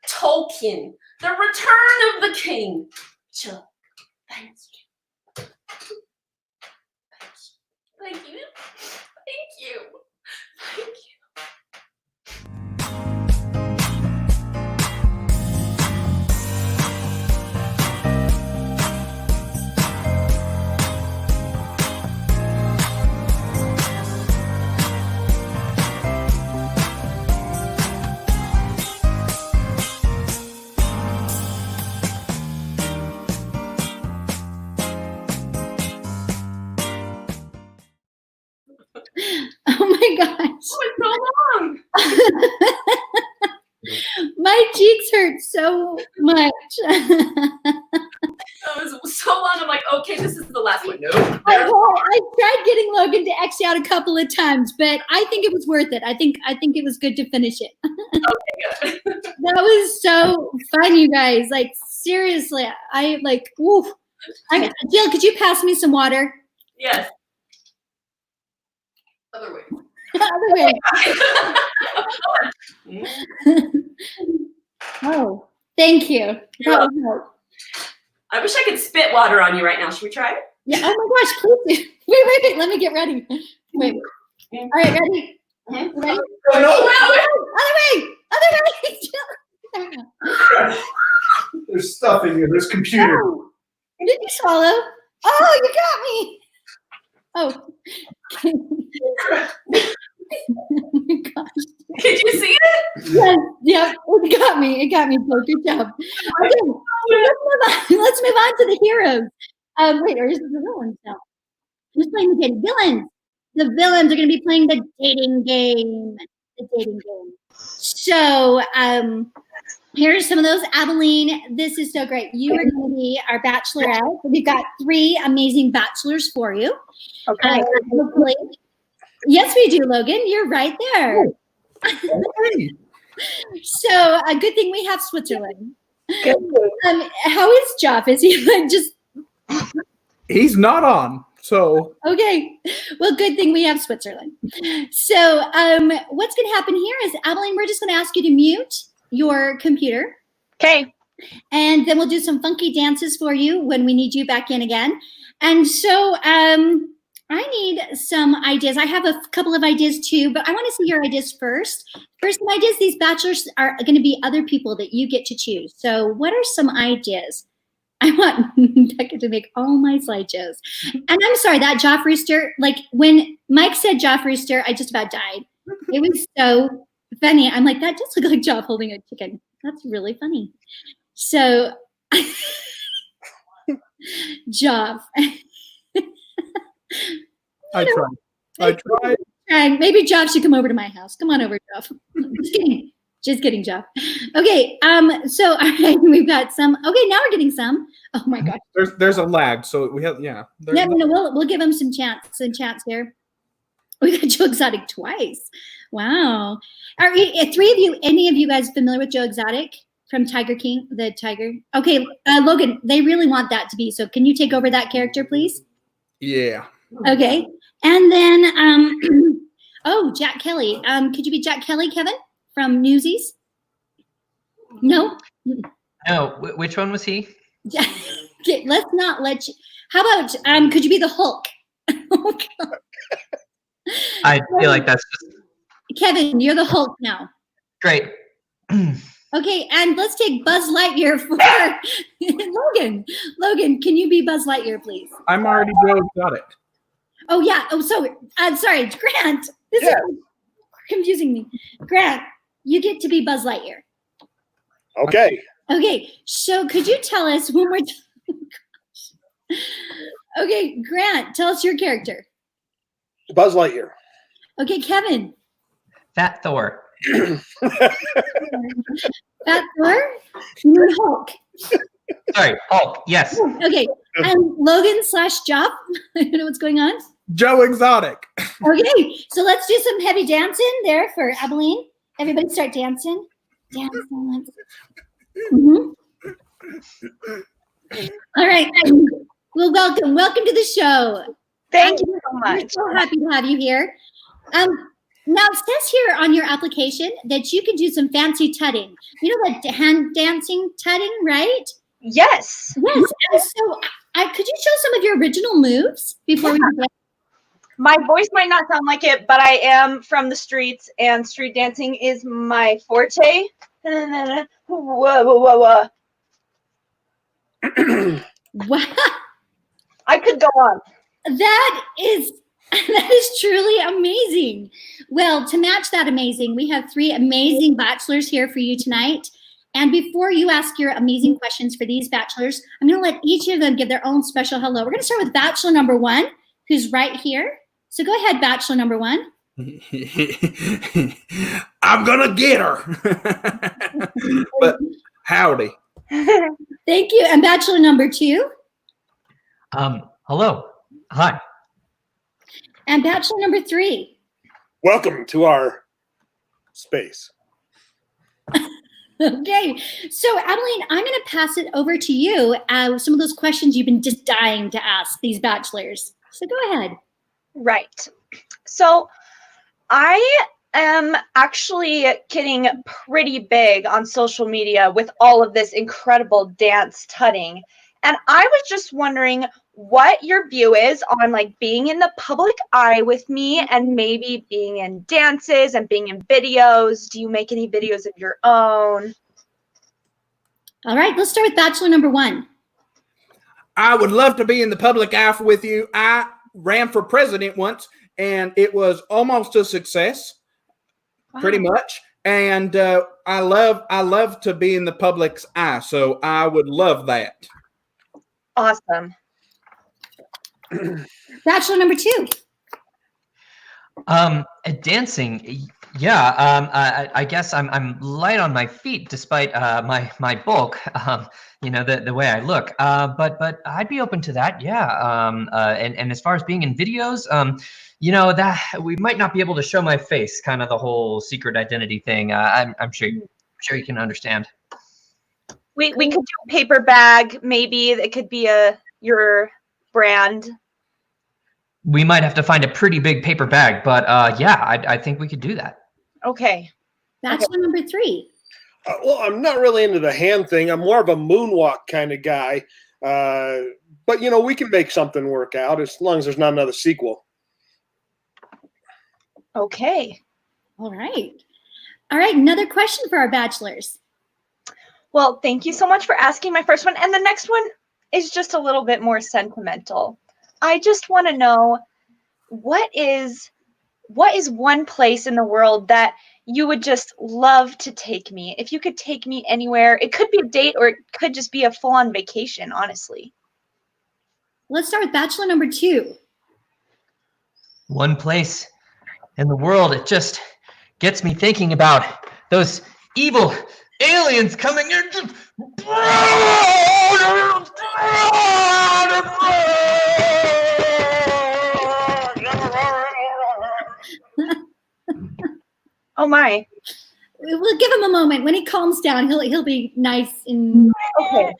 Tolkien, The Return of the King. Chuck, thank you. Thank you. Thank you. Thank you. Oh my gosh. Oh, it's so long. My cheeks hurt so much. That was so long. I'm like, okay, this is the last one. Nope. I tried getting Logan to X you out a couple of times, but I think it was worth it. I think it was good to finish it. Okay, good. That was so fun, you guys. Like, seriously, I like, woof. Jill, could you pass me some water? Yes. Other way. Other way. Oh, thank you. That would help. I wish I could spit water on you right now. Should we try it? Yeah. Oh my gosh, please do. Wait. Let me get ready. Wait. All right, ready? Mm-hmm. Ready? Oh, no. Other way. There's stuff in here. There's computer. Oh, did you swallow? Oh, you got me. Oh. Oh my gosh. Did you see it? Yes, yeah, it got me. It got me. So good job. Okay, so let's move on to the heroes. Wait, or is it the villains now? Who's playing the dating villains? The villains are going to be playing the dating game. The dating game. So, here's some of those. Abilene, this is so great. You are going to be our bachelorette. We've got 3 amazing bachelors for you. Okay. Hopefully. Yes, we do, Logan. You're right there. So, a good thing we have Switzerland. Good. How is Jeff? Is he like just? He's not on. So Okay. Well, good thing we have Switzerland. So, what's going to happen here is, Abilene, we're just going to ask you to mute your computer. Okay. And then we'll do some funky dances for you when we need you back in again. And so, I need some ideas. I have a couple of ideas too, but I want to see your ideas first. First, some ideas. These bachelors are going to be other people that you get to choose. So, what are some ideas? I want Becca to make all my slideshows. And I'm sorry, that Joff Rooster, like when Mike said Joff Rooster, I just about died. It was so funny. I'm like, that does look like Joff holding a chicken. That's really funny. So, Joff. I tried. And maybe Joff should come over to my house. Come on over, Joff. Just kidding. Just kidding, Joff. Okay, so all right, we've got some. Okay, now we're getting some. Oh my gosh. There's a lag, so we have No, we'll give them some chance here. We got Joe Exotic twice. Wow. Are 3 of you, any of you guys familiar with Joe Exotic from Tiger King, the tiger? Okay, Logan, they really want that to be. So can you take over that character, please? Yeah. Okay. And then, oh, Jack Kelly. Could you be Jack Kelly, Kevin, from Newsies? No? No, which one was he? Okay, let's not let you. How about, could you be the Hulk? I feel like that's just Kevin, you're the Hulk now. great. Okay, and let's take Buzz Lightyear for Logan. Logan, can you be Buzz Lightyear, please? I'm already Joe Exotic. Oh, yeah. Oh, so I'm sorry, Grant. This is confusing me. Grant, you get to be Buzz Lightyear. Okay. Okay, so could you tell us one more time? Okay, Grant, tell us your character. Buzz Lightyear. Okay, Kevin. Fat Thor. Fat Thor? You mean Hulk. Sorry, Hulk. Yes. Okay, and Logan / Joff. I don't know what's going on. Joe Exotic. Okay, so let's do some heavy dancing there for Abilene. Everybody start dancing. Dancing. All right. Well, welcome to the show. Thank you so much. We're so happy to have you here. Now it says here on your application that you can do some fancy tutting. You know that hand dancing tutting, right? Yes. Yes. And so, could you show some of your original moves before we begin? My voice might not sound like it, but I am from the streets, and street dancing is my forte. Whoa, whoa, whoa, whoa. Wow. I could go on. That is truly amazing. Well, to match that amazing, we have 3 amazing bachelors here for you tonight. And before you ask your amazing questions for these bachelors, I'm going to let each of them give their own special hello. We're going to start with bachelor number 1, who's right here. So go ahead, bachelor number 1. I'm going to get her. But howdy. Thank you. And bachelor number 2. Hello. Hi. And bachelor number 3. Welcome to our space. Okay. So, Abilene, I'm going to pass it over to you. Some of those questions you've been just dying to ask these bachelors. So go ahead. Right. So I am actually getting pretty big on social media with all of this incredible dance tutting. And I was just wondering what your view is on like being in the public eye with me and maybe being in dances and being in videos. Do you make any videos of your own? All right, let's start with bachelor number 1. I would love to be in the public eye with you. I ran for president once, and it was almost a success, pretty much. And I love to be in the public's eye, so I would love that. Awesome. Bachelor number 2. Dancing. Yeah. I guess I'm light on my feet despite my bulk. The way I look. But I'd be open to that. Yeah. And as far as being in videos, that we might not be able to show my face. Kind of the whole secret identity thing. I'm sure you can understand. We could do a paper bag. Maybe it could be your brand. We might have to find a pretty big paper bag, but yeah, I think we could do that. Okay. Bachelor number 3. Well, I'm not really into the hand thing. I'm more of a moonwalk kind of guy. But, we can make something work out as long as there's not another sequel. Okay. All right. Another question for our bachelors. Well, thank you so much for asking my first one. And the next one is just a little bit more sentimental. I just want to know, what is one place in the world that you would just love to take me? If you could take me anywhere, it could be a date or it could just be a full-on vacation, honestly. Let's start with bachelor number 2. One place in the world, it just gets me thinking about those evil aliens coming in. Oh my. We'll give him a moment. When he calms down, he'll be nice and okay.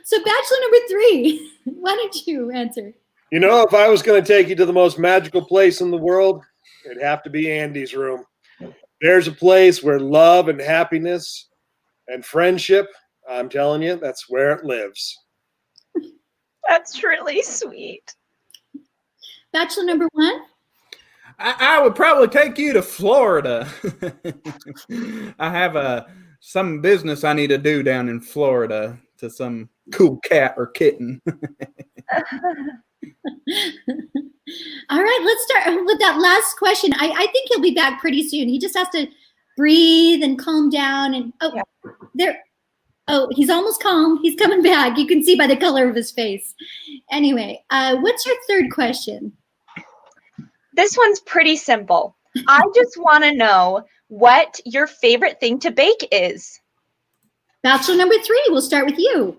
So bachelor number 3, why don't you answer? If I was going to take you to the most magical place in the world, it'd have to be Andy's room. There's a place where love and happiness and friendship, I'm telling you, that's where it lives. That's really sweet. Bachelor number 1? I would probably take you to Florida. I have some business I need to do down in Florida to some cool cat or kitten. All right, let's start with that last question. I think he'll be back pretty soon. He just has to breathe and calm down. And he's almost calm. He's coming back. You can see by the color of his face. Anyway, what's your third question? This one's pretty simple. I just want to know what your favorite thing to bake is. Bachelor number 3, we'll start with you.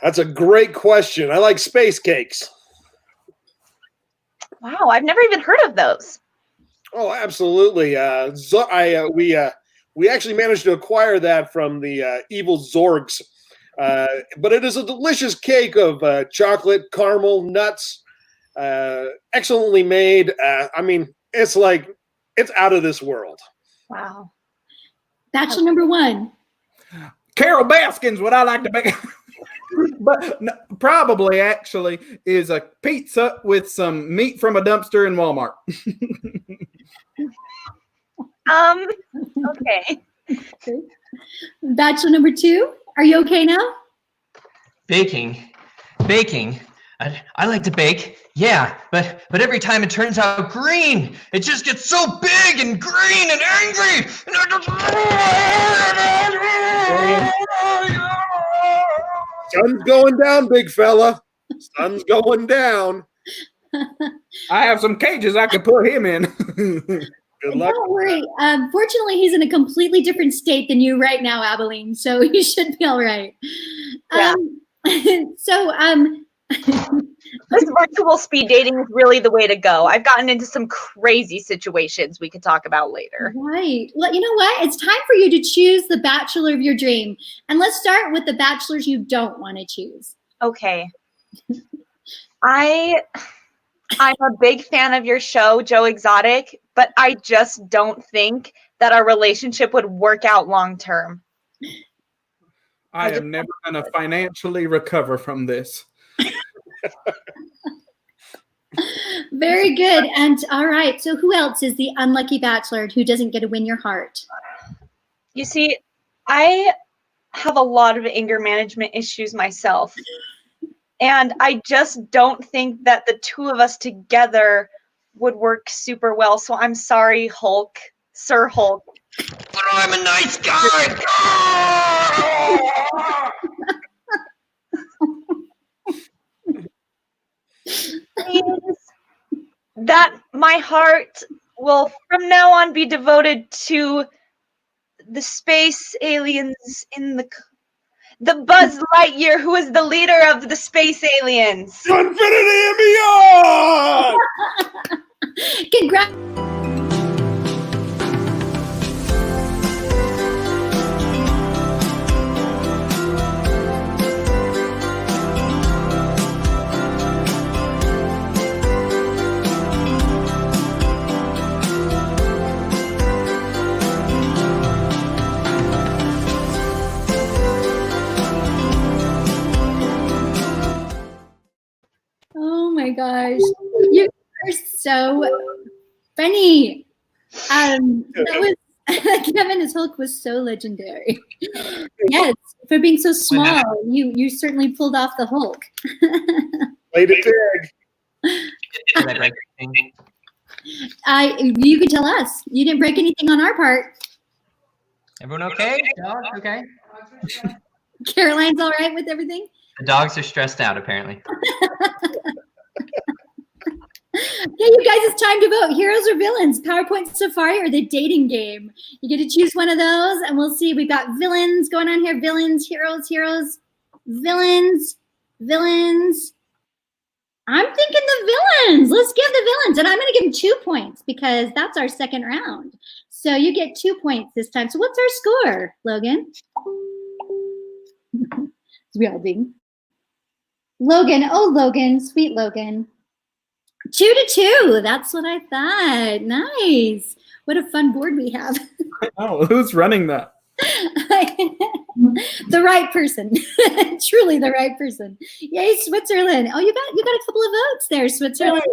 That's a great question. I like space cakes. Wow, I've never even heard of those. Oh, absolutely. We actually managed to acquire that from the evil Zorgs. But it is a delicious cake of chocolate, caramel, nuts, excellently made. It's out of this world. Wow. Bachelor number 1. Carol Baskin's what I like to bake. But probably actually is a pizza with some meat from a dumpster in Walmart. Okay. Bachelor number 2, are you okay now? Baking. I like to bake, yeah, but every time it turns out green. It just gets so big and green and angry. Sun's going down, big fella. Sun's going down. I have some cages I could put him in. Good luck. Don't worry. Fortunately, he's in a completely different state than you right now, Abilene, so you should be all right. Yeah. This virtual speed dating is really the way to go. I've gotten into some crazy situations we could talk about later. Right. Well, you know what? It's time for you to choose the bachelor of your dream. And let's start with the bachelors you don't want to choose. Okay. I'm a big fan of your show, Joe Exotic, but I just don't think that our relationship would work out long term. I am never going to financially recover from this. Very good. And all right. So who else is the unlucky bachelor who doesn't get to win your heart? You see, I have a lot of anger management issues myself. And I just don't think that the two of us together would work super well. So I'm sorry, Hulk. Sir Hulk. But I'm a nice guy. my heart will from now on be devoted to the space aliens in the Buzz Lightyear, who is the leader of the space aliens. To infinity and beyond! Congrats. Oh my gosh. You are so funny. That was Kevin as Hulk was so legendary. Yes, for being so small, you certainly pulled off the Hulk. Played it big. You can tell us. You didn't break anything on our part. Everyone okay? Dogs okay? Caroline's all right with everything? The dogs are stressed out, apparently. Yeah, you guys, it's time to vote. Heroes or villains? PowerPoint Safari or the dating game? You get to choose one of those, and we'll see. We've got villains going on here. Villains, heroes, villains. I'm thinking the villains. Let's give the villains. And I'm going to give them 2 points because that's our second round. So you get 2 points this time. So what's our score, Logan? We all ding. Logan, sweet Logan. 2-2. That's what I thought. Nice. What a fun board we have. Oh, who's running that? The right person. Truly the right person. Yay, Switzerland. Oh, you got a couple of votes there, Switzerland.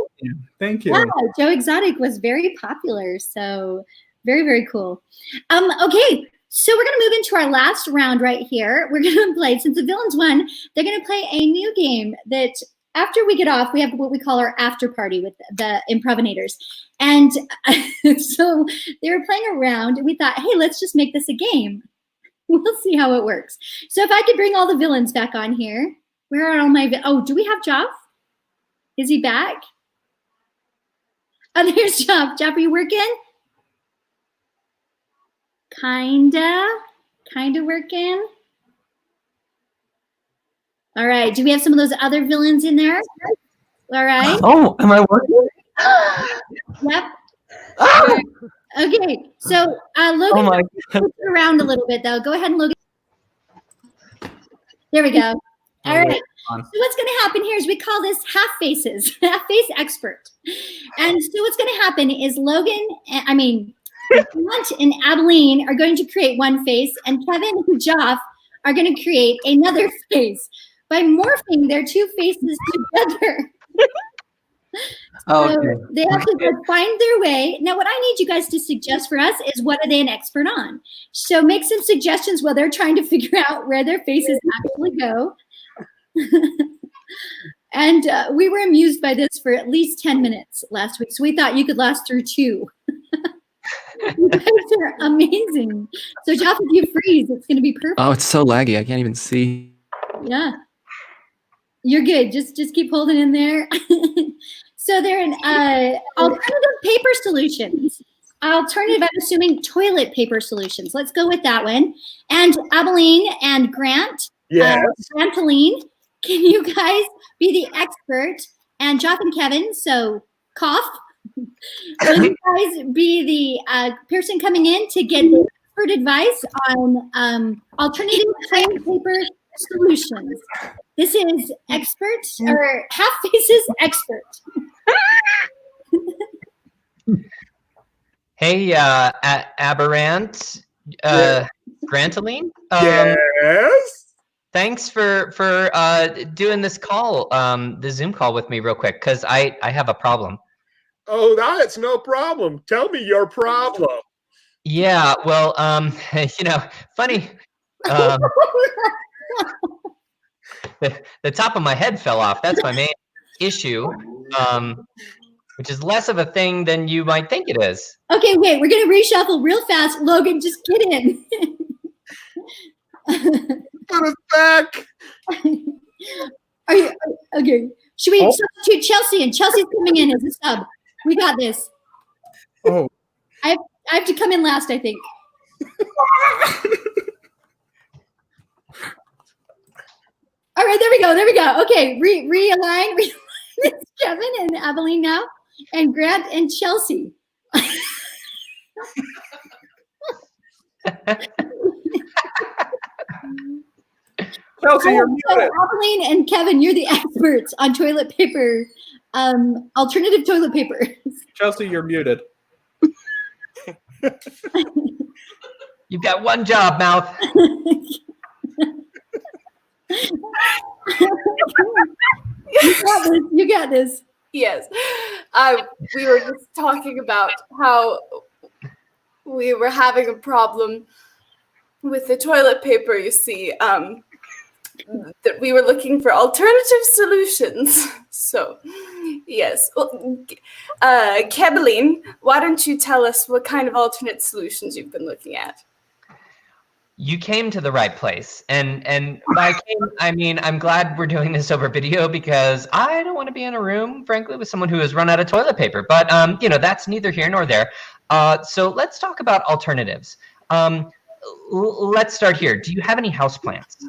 Thank you. Yeah, Joe Exotic was very popular. So very, very cool. Okay. So we're going to move into our last round right here. We're going to play, since the villains won, they're going to play a new game that after we get off, we have what we call our after party with the Improvinators. And so they were playing around and we thought, hey, let's just make this a game. We'll see how it works. So if I could bring all the villains back on here. Where are all my, do we have Joff? Is he back? Oh, there's Joff. Joff, are you working? Kinda working. All right. Do we have some of those other villains in there? All right. Oh, am I working? Yep. Ah! Okay. So Logan, move around a little bit though. Go ahead and Logan. There we go. All right. So what's going to happen here is we call this half face expert. And so what's going to happen is Grant and Adeline are going to create one face, and Kevin and Joff are going to create another face by morphing their two faces together. So they have to go find their way. Now, what I need you guys to suggest for us is what are they an expert on? So make some suggestions while they're trying to figure out where their faces actually go. And we were amused by this for at least 10 minutes last week. So we thought you could last through 2. You guys are amazing. So Joff, if you freeze, it's going to be perfect. Oh, it's so laggy. I can't even see. Yeah. You're good. Just keep holding in there. So they're in alternative paper solutions. Alternative, I'm assuming toilet paper solutions. Let's go with that one. And Abilene and Grant, Grantaline, can you guys be the expert? And Joff and Kevin, so cough. Will you guys be the person coming in to get expert advice on alternative plain paper solutions? This is expert or half faces expert. Hey, Aberrant, Grantaline. Yes. Thanks for doing this call, the Zoom call with me real quick, because I have a problem. Oh, that's no problem. Tell me your problem. Yeah, well, funny. The top of my head fell off. That's my main issue, which is less of a thing than you might think it is. Okay, wait. We're going to reshuffle real fast. Logan, just get in. Put us back. Are you okay? Should we substitute Chelsea? And Chelsea's coming in as a sub. We got this. Oh. I have to come in last, I think. All right, there we go. There we go. Okay, realign. It's Kevin and Evelyn now, and Grant and Chelsea. Chelsea, you're muted. Evelyn and Kevin, you're the experts on toilet paper, alternative toilet paper. Chelsea, you're muted. You've got one job, mouth. You got this. Yes. We were just talking about how we were having a problem with the toilet paper, you see. That we were looking for alternative solutions. So, yes. Well, Kebeline, why don't you tell us what kind of alternate solutions you've been looking at? You came to the right place, and by came, I mean I'm glad we're doing this over video because I don't want to be in a room, frankly, with someone who has run out of toilet paper. But you know, that's neither here nor there. So let's talk about alternatives. Let's start here. Do you have any houseplants?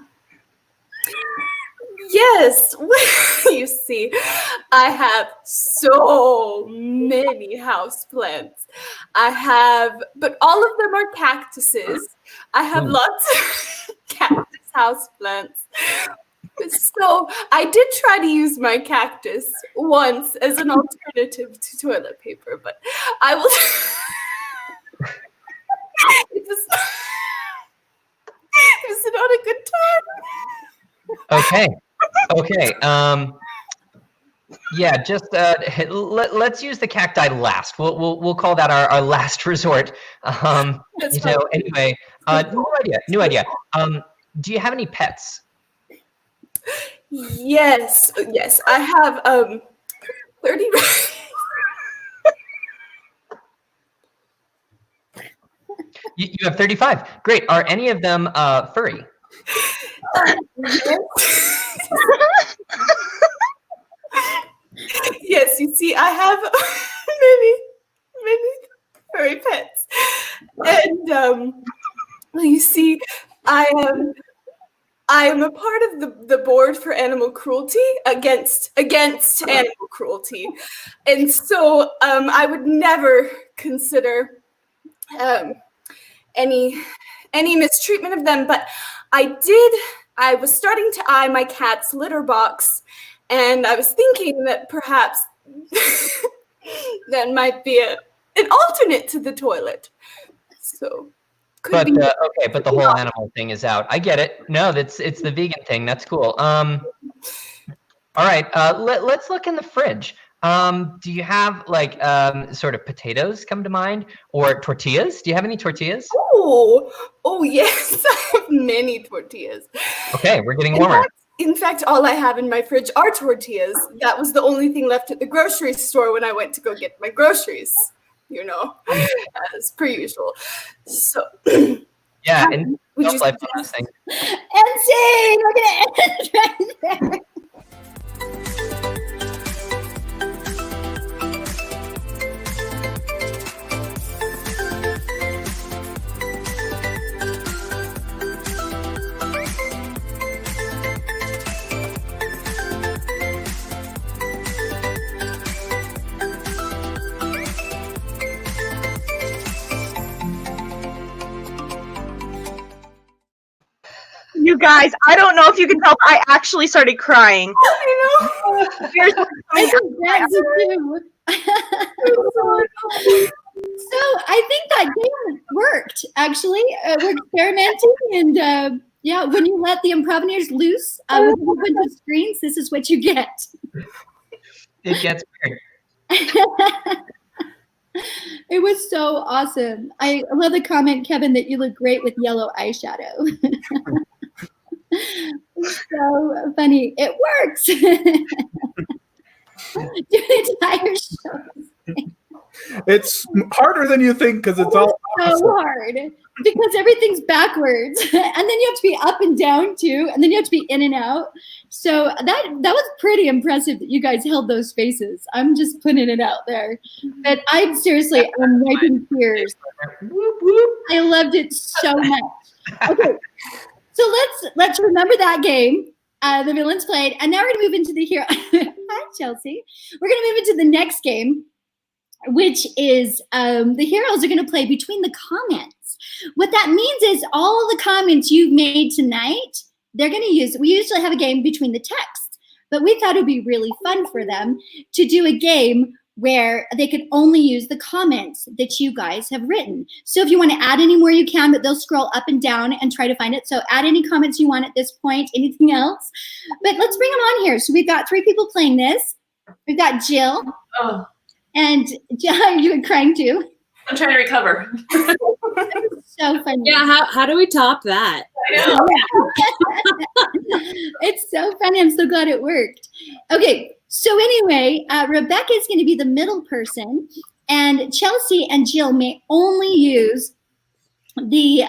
Yes. You see, I have so many houseplants. But all of them are cactuses. I have lots of cactus houseplants. So I did try to use my cactus once as an alternative to toilet paper, but I will. It was not a good time. Okay. Yeah, just let's use the cacti last. We'll call that our last resort. Anyway, new idea. Do you have any pets? Yes, I have 30. You have 35. Great. Are any of them furry? Yes, you see, I have many furry pets, and you see, I am a part of the board for animal cruelty against animal cruelty, and so I would never consider any mistreatment of them, but I was starting to eye my cat's litter box, and I was thinking that perhaps that might be an alternate to the toilet. So, but the whole animal thing is out. I get it. No, it's the vegan thing. That's cool. All right. Let's look in the fridge. Do you have like sort of potatoes come to mind, or tortillas? Do you have any tortillas? Oh yes, I have many tortillas. Okay, we're getting warmer. In fact, all I have in my fridge are tortillas. That was the only thing left at the grocery store when I went to go get my groceries, as per usual. So, yeah, and would you like those things. NC, look at it right there. You guys, I don't know if you can tell, I actually started crying. I know. I So I think that game worked, actually. We're experimenting, and yeah, when you let the Improvinators loose with a bunch of screens, this is what you get. It gets weird. It was so awesome. I love the comment, Kevin, that you look great with yellow eyeshadow. So funny. It works. Do an entire show. It's harder than you think because it's all so opposite. hard because everything's backwards, and then you have to be up and down too, and then you have to be in and out. So that was pretty impressive that you guys held those spaces. I'm just putting it out there, but I'm seriously, I'm wiping tears. I loved it so much. Okay, so let's remember that game. The villains played, and now we're gonna move into the hero. Hi, Chelsea. We're gonna move into the next game, which is the heroes are going to play between the comments. What that means is all the comments you've made tonight, they're going to use. We usually have a game between the text, but we thought it would be really fun for them to do a game where they could only use the comments that you guys have written. So if you want to add any more, you can, but they'll scroll up and down and try to find it. So add any comments you want at this point, anything else. But let's bring them on here. So we've got 3 people playing this. We've got Jill. Oh. And you were crying too. I'm trying to recover. So funny. Yeah, how do we top that? I know. It's so funny. I'm so glad it worked. Okay, so anyway, Rebecca is going to be the middle person, and Chelsea and Jill may only use the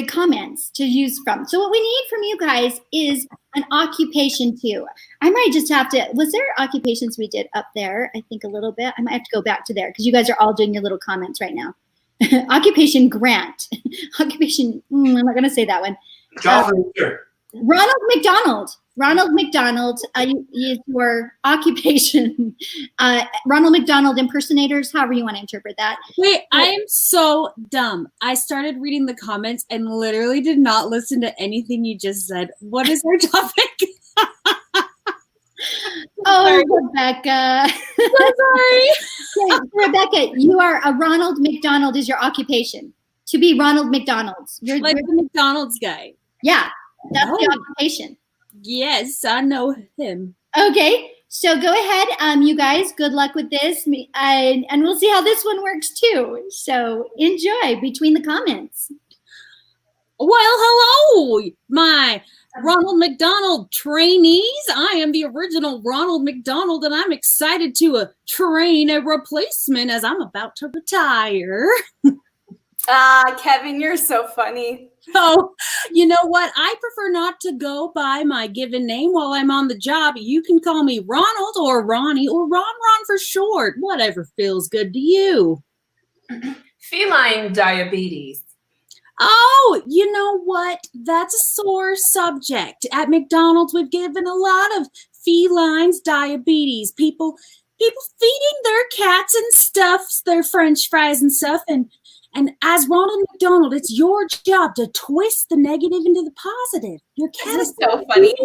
comments to use from. So what we need from you guys is an occupation too. I might just have to, was there occupations we did up there? I think a little bit. I might have to go back to there because you guys are all doing your little comments right now. Occupation Grant. Occupation, I'm not going to say that one. Ronald McDonald. Ronald McDonald is your occupation. Ronald McDonald impersonators, however you want to interpret that. Wait, I am so dumb. I started reading the comments and literally did not listen to anything you just said. What is our topic? Oh, Rebecca. So sorry. Okay, Rebecca, you are a Ronald McDonald is your occupation. To be Ronald McDonald's. You're the McDonald's guy. Yeah, that's the occupation. Yes, I know him. Okay, so go ahead, you guys. Good luck with this, and we'll see how this one works too. So enjoy between the comments. Well, hello, my Ronald McDonald trainees. I am the original Ronald McDonald, and I'm excited to train a replacement as I'm about to retire. Kevin, you're so funny. Oh, you know what? I prefer not to go by my given name while I'm on the job. You can call me Ronald or Ronnie or Ron for short. Whatever feels good to you. Feline diabetes. Oh, you know what? That's a sore subject. At McDonald's, we've given a lot of felines diabetes. People feeding their cats and stuffs, their French fries and stuff, and as Ronald McDonald, it's your job to twist the negative into the positive. Your cat is so funny.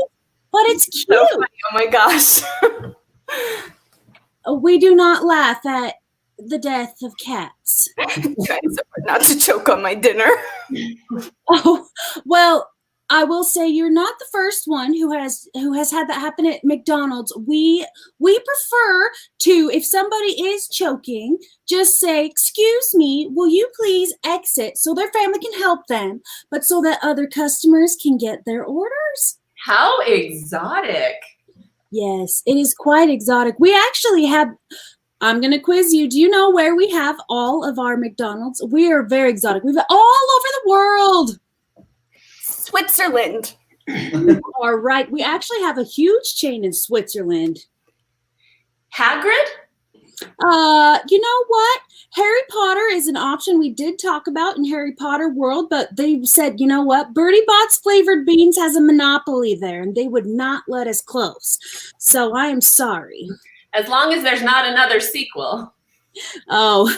But it's cute. So funny. Oh my gosh. We do not laugh at the death of cats. I'm trying so hard not to choke on my dinner. Oh, well, I will say you're not the first one who has had that happen at McDonald's. We prefer to, if somebody is choking, just say, "Excuse me, will you please exit?" so their family can help them, but so that other customers can get their orders. How exotic. Yes, it is quite exotic. We actually have, I'm going to quiz you. Do you know where we have all of our McDonald's? We are very exotic. We've all over the world. Switzerland. All right. We actually have a huge chain in Switzerland. Hagrid? You know what? Harry Potter is an option we did talk about in Harry Potter World, but they said, you know what? Bertie Bott's Flavored Beans has a monopoly there, and they would not let us close. So I am sorry. As long as there's not another sequel. Oh,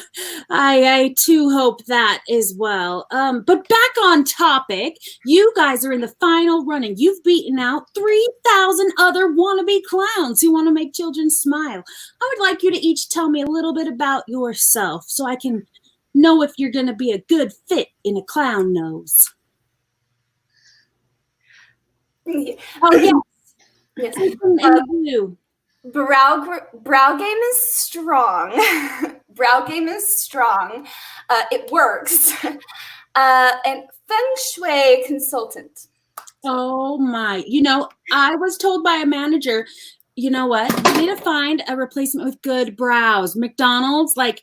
I too hope that as well. But back on topic, you guys are in the final running. You've beaten out 3,000 other wannabe clowns who want to make children smile. I would like you to each tell me a little bit about yourself so I can know if you're going to be a good fit in a clown nose. Oh, yes. Yes. You. Brow game is strong. Brow game is strong. It works. And feng shui consultant. Oh my. You know, I was told by a manager, you know what? We need to find a replacement with good brows. McDonald's, like,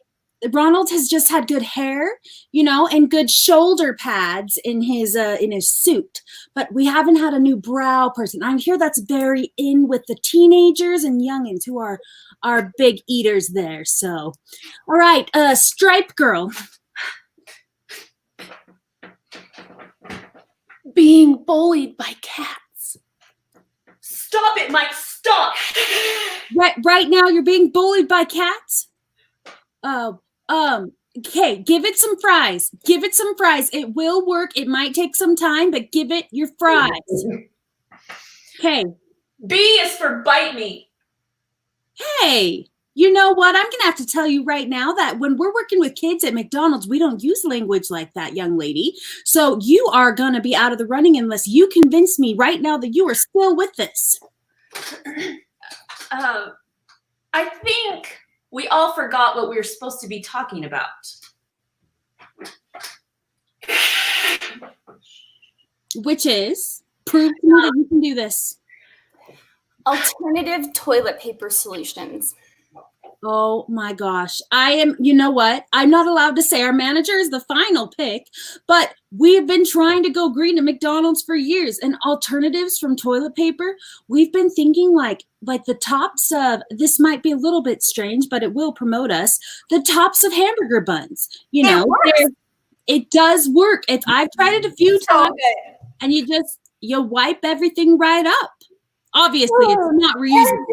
Ronald has just had good hair, you know, and good shoulder pads in his suit, but we haven't had a new brow person. I'm sure that's very in with the teenagers and youngins who are big eaters there. So, all right, Stripe Girl. Being bullied by cats. Stop it, Mike, stop! Right now you're being bullied by cats? Okay, give it some fries. Give it some fries. It will work. It might take some time, but give it your fries. Okay. B is for bite me. Hey, you know what? I'm going to have to tell you right now that when we're working with kids at McDonald's, we don't use language like that, young lady. So you are going to be out of the running unless you convince me right now that you are still with this. I think we all forgot what we were supposed to be talking about. Which is, prove to me that you can do this. Alternative toilet paper solutions. Oh my gosh. You know what? I'm not allowed to say our manager is the final pick, but we've been trying to go green at McDonald's for years, and alternatives from toilet paper, we've been thinking like the tops of, this might be a little bit strange, but it will promote us, the tops of hamburger buns. You know, it does work. I've tried it a few times, and you wipe everything right up. Obviously, it's not reusable.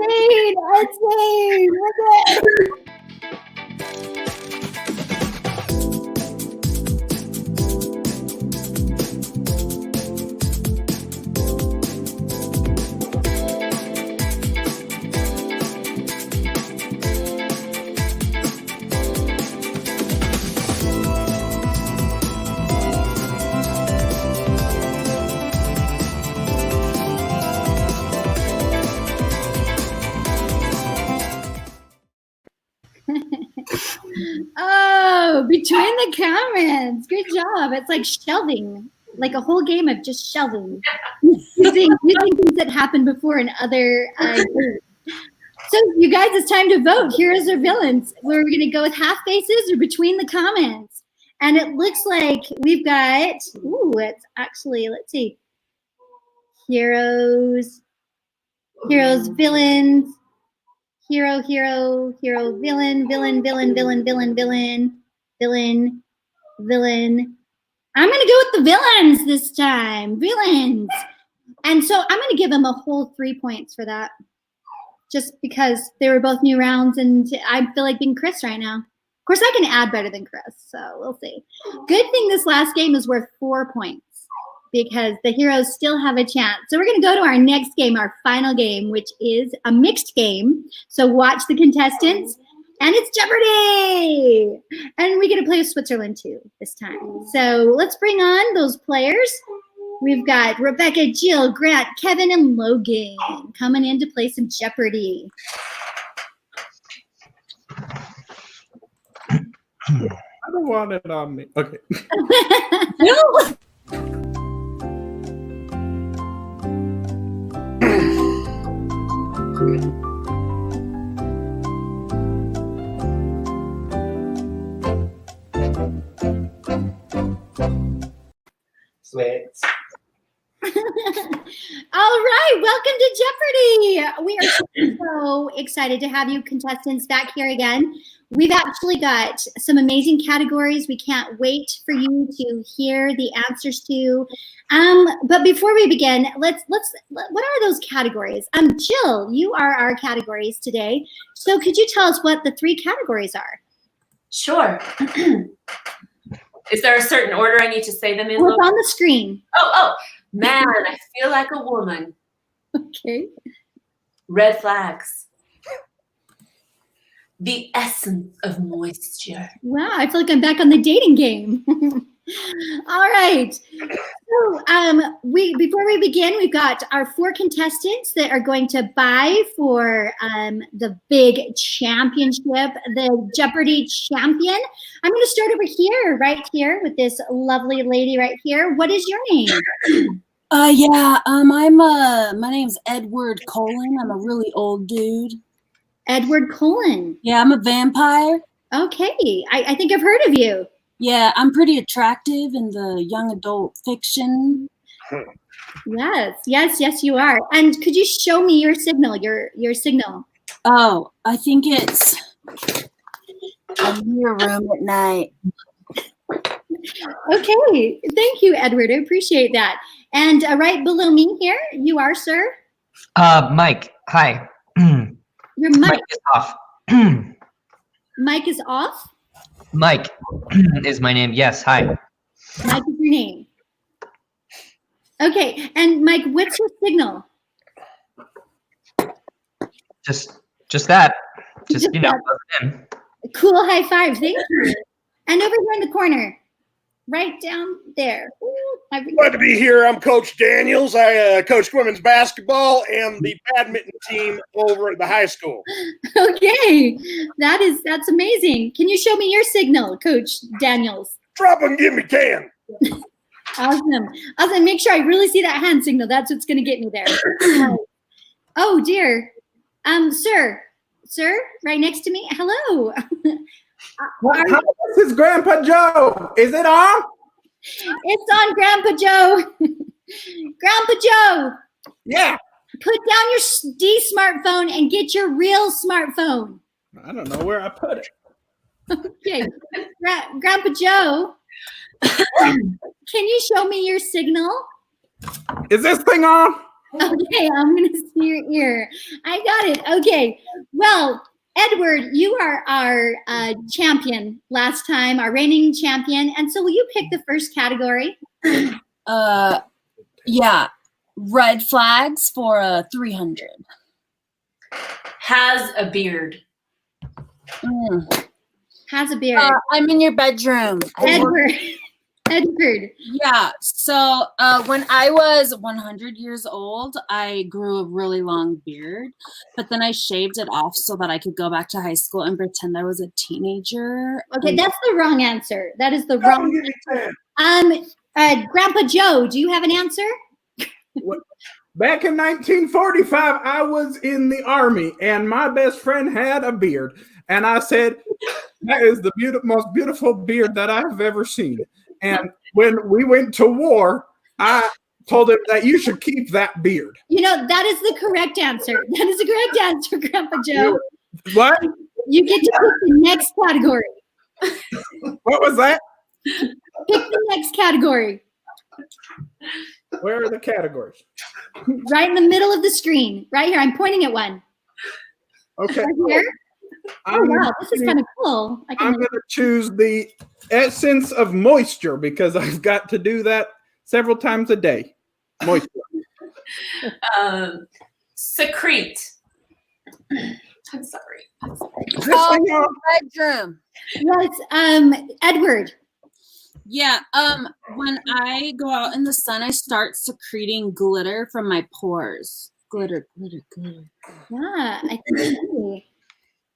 Oh, between the comments. Good job. It's like shelving, like a whole game of just shelving. using things that happened before in other games. So you guys, it's time to vote. Heroes or villains? We're going to go with half faces or between the comments. And it looks like we've got, it's actually, let's see. Heroes, villains. Hero, villain. I'm going to go with the villains this time. Villains. And so I'm going to give them a whole 3 points for that. Just because they were both new rounds and I feel like being Chris right now. Of course, I can add better than Chris, so we'll see. Good thing this last game is worth 4 points because the heroes still have a chance. So we're going to go to our next game, our final game, which is a mixed game. So watch the contestants, and it's Jeopardy! And we get to play with Switzerland too this time. So let's bring on those players. We've got Rebecca, Jill, Grant, Kevin, and Logan coming in to play some Jeopardy. I don't want it on me. Okay. No. Sweats. All right, welcome to Jeopardy! We are so excited to have you contestants back here again. We've actually got some amazing categories we can't wait for you to hear the answers to. But before we begin, what are those categories? Jill, you are our categories today. So could you tell us what the 3 categories are? Sure. Is there a certain order I need to say them in? What's on the screen? Oh, man, I feel like a woman. Okay. Red flags. The essence of moisture. Wow, I feel like I'm back on the dating game. All right. So before we begin, we've got our 4 contestants that are going to vie for the big championship, the Jeopardy champion. I'm going to start over here, right here, with this lovely lady right here. What is your name? Yeah, my name's Edward Cullen. I'm a really old dude. Edward Cullen. Yeah, I'm a vampire. Okay, I think I've heard of you. Yeah, I'm pretty attractive in the young adult fiction. Yes, you are. And could you show me your signal, your signal? Oh, I think it's in your room at night. Okay, thank you, Edward. I appreciate that. And right below me here, you are, sir? Mike, hi. Your mic. Mike is off. Mike is off? Mike is my name. Yes, hi. Mike is your name. Okay, and Mike, what's your signal? Just that. Just you know, that. Cool high five, thank you. And over here in the corner, right down there. Glad to be here. I'm Coach Daniels. I coach women's basketball and the badminton team over at the high school. Okay, that's amazing. Can you show me your signal, Coach Daniels? Drop and give me 10. Awesome. Make sure I really see that hand signal. That's what's going to get me there. Oh dear, sir, right next to me. Hello. This is Grandpa Joe. Is it on? It's on, Grandpa Joe. Grandpa Joe. Yeah. Put down your D smartphone and get your real smartphone. I don't know where I put it. Okay, Grandpa Joe. Can you show me your signal? Is this thing on? Okay, I'm gonna see your ear. I got it. Okay. Well, Edward, you are our champion last time, our reigning champion. And so will you pick the first category? Yeah. Red flags for 300. Has a beard. Has a beard. I'm in your bedroom. Edward. Yeah. So when I was 100 years old, I grew a really long beard, but then I shaved it off so that I could go back to high school and pretend I was a teenager. Okay, that's the wrong answer. That is the wrong answer. Grandpa Joe, do you have an answer? Back in 1945, I was in the Army, and my best friend had a beard. And I said, that is the most beautiful beard that I've ever seen. And when we went to war, I told him that you should keep that beard. You know, that is the correct answer. That is the correct answer, Grandpa Joe. What? You get to pick the next category. What was that? Pick the next category. Where are the categories? Right in the middle of the screen. Right here. I'm pointing at one. Okay. Right here. Oh, wow. This is kind of cool. I'm going to choose the essence of moisture because I've got to do that several times a day. Moisture. Secrete. I'm sorry. Bedroom. Yes, Edward. Yeah. When I go out in the sun, I start secreting glitter from my pores. Glitter. Yeah, I think so.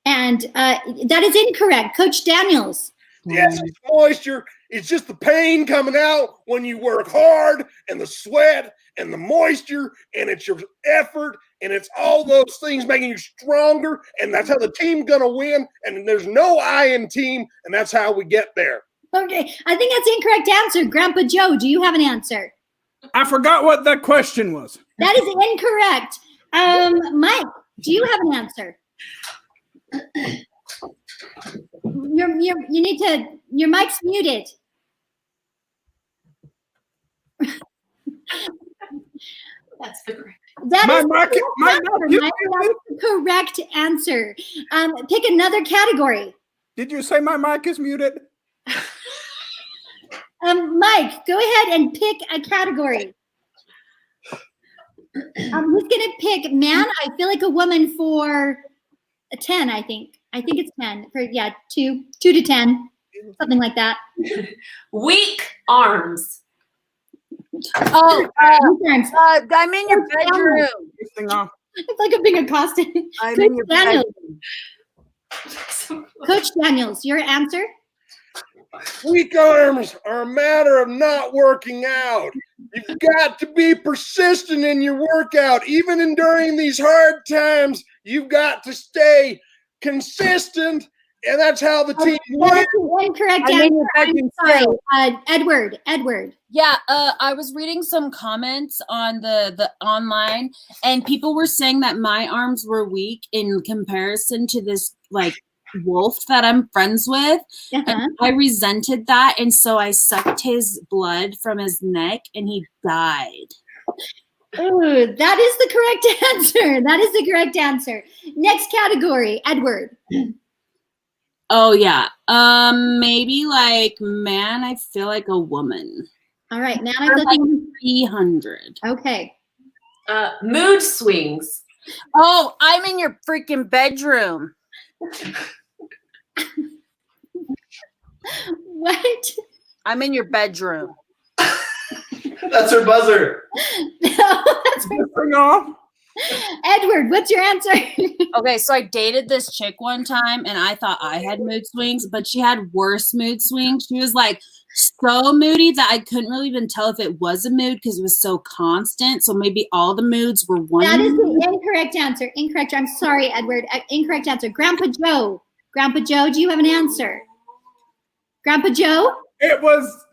And that is incorrect. Coach Daniels. Yes, it's moisture. It's just the pain coming out when you work hard and the sweat and the moisture, and it's your effort, and it's all those things making you stronger, and that's how the team's going to win, and there's no I in team, and that's how we get there. Okay, I think that's the incorrect answer. Grandpa Joe, do you have an answer? I forgot what the question was. That is incorrect. Mike, do you have an answer? You need to. Your mic's muted. That's the correct. That is the correct answer. Pick another category. Did you say my mic is muted? Mike, go ahead and pick a category. Who's gonna pick man? I feel like a woman for a 10. I think it's 10. For 2 to 10, something like that. Weak arms. Oh, I'm in your bedroom. It's like I'm being accosted. I'm in your bedroom. Coach Daniels, your answer? Weak arms are a matter of not working out. You've got to be persistent in your workout. Even during these hard times, you've got to stay consistent, and that's how the team wins. That's an incorrect answer. I'm sorry. Edward. Yeah, I was reading some comments on the online, and people were saying that my arms were weak in comparison to this like wolf that I'm friends with. And I resented that, and so I sucked his blood from his neck, and he died. Ooh, that is the correct answer. That is the correct answer. Next category, Edward. Oh yeah. Maybe like man, I feel like a woman. All right, man, I'm like 300. Okay. Mood swings. Oh, I'm in your freaking bedroom. What? I'm in your bedroom. That's her buzzer. No, that's her. Edward, what's your answer? Okay, so I dated this chick one time, and I thought I had mood swings, but she had worse mood swings. She was like so moody that I couldn't really even tell if it was a mood because it was so constant. So maybe all the moods were one. That is the incorrect answer. Incorrect. I'm sorry, Edward. Incorrect answer. Grandpa Joe. Grandpa Joe, do you have an answer? Grandpa Joe? It was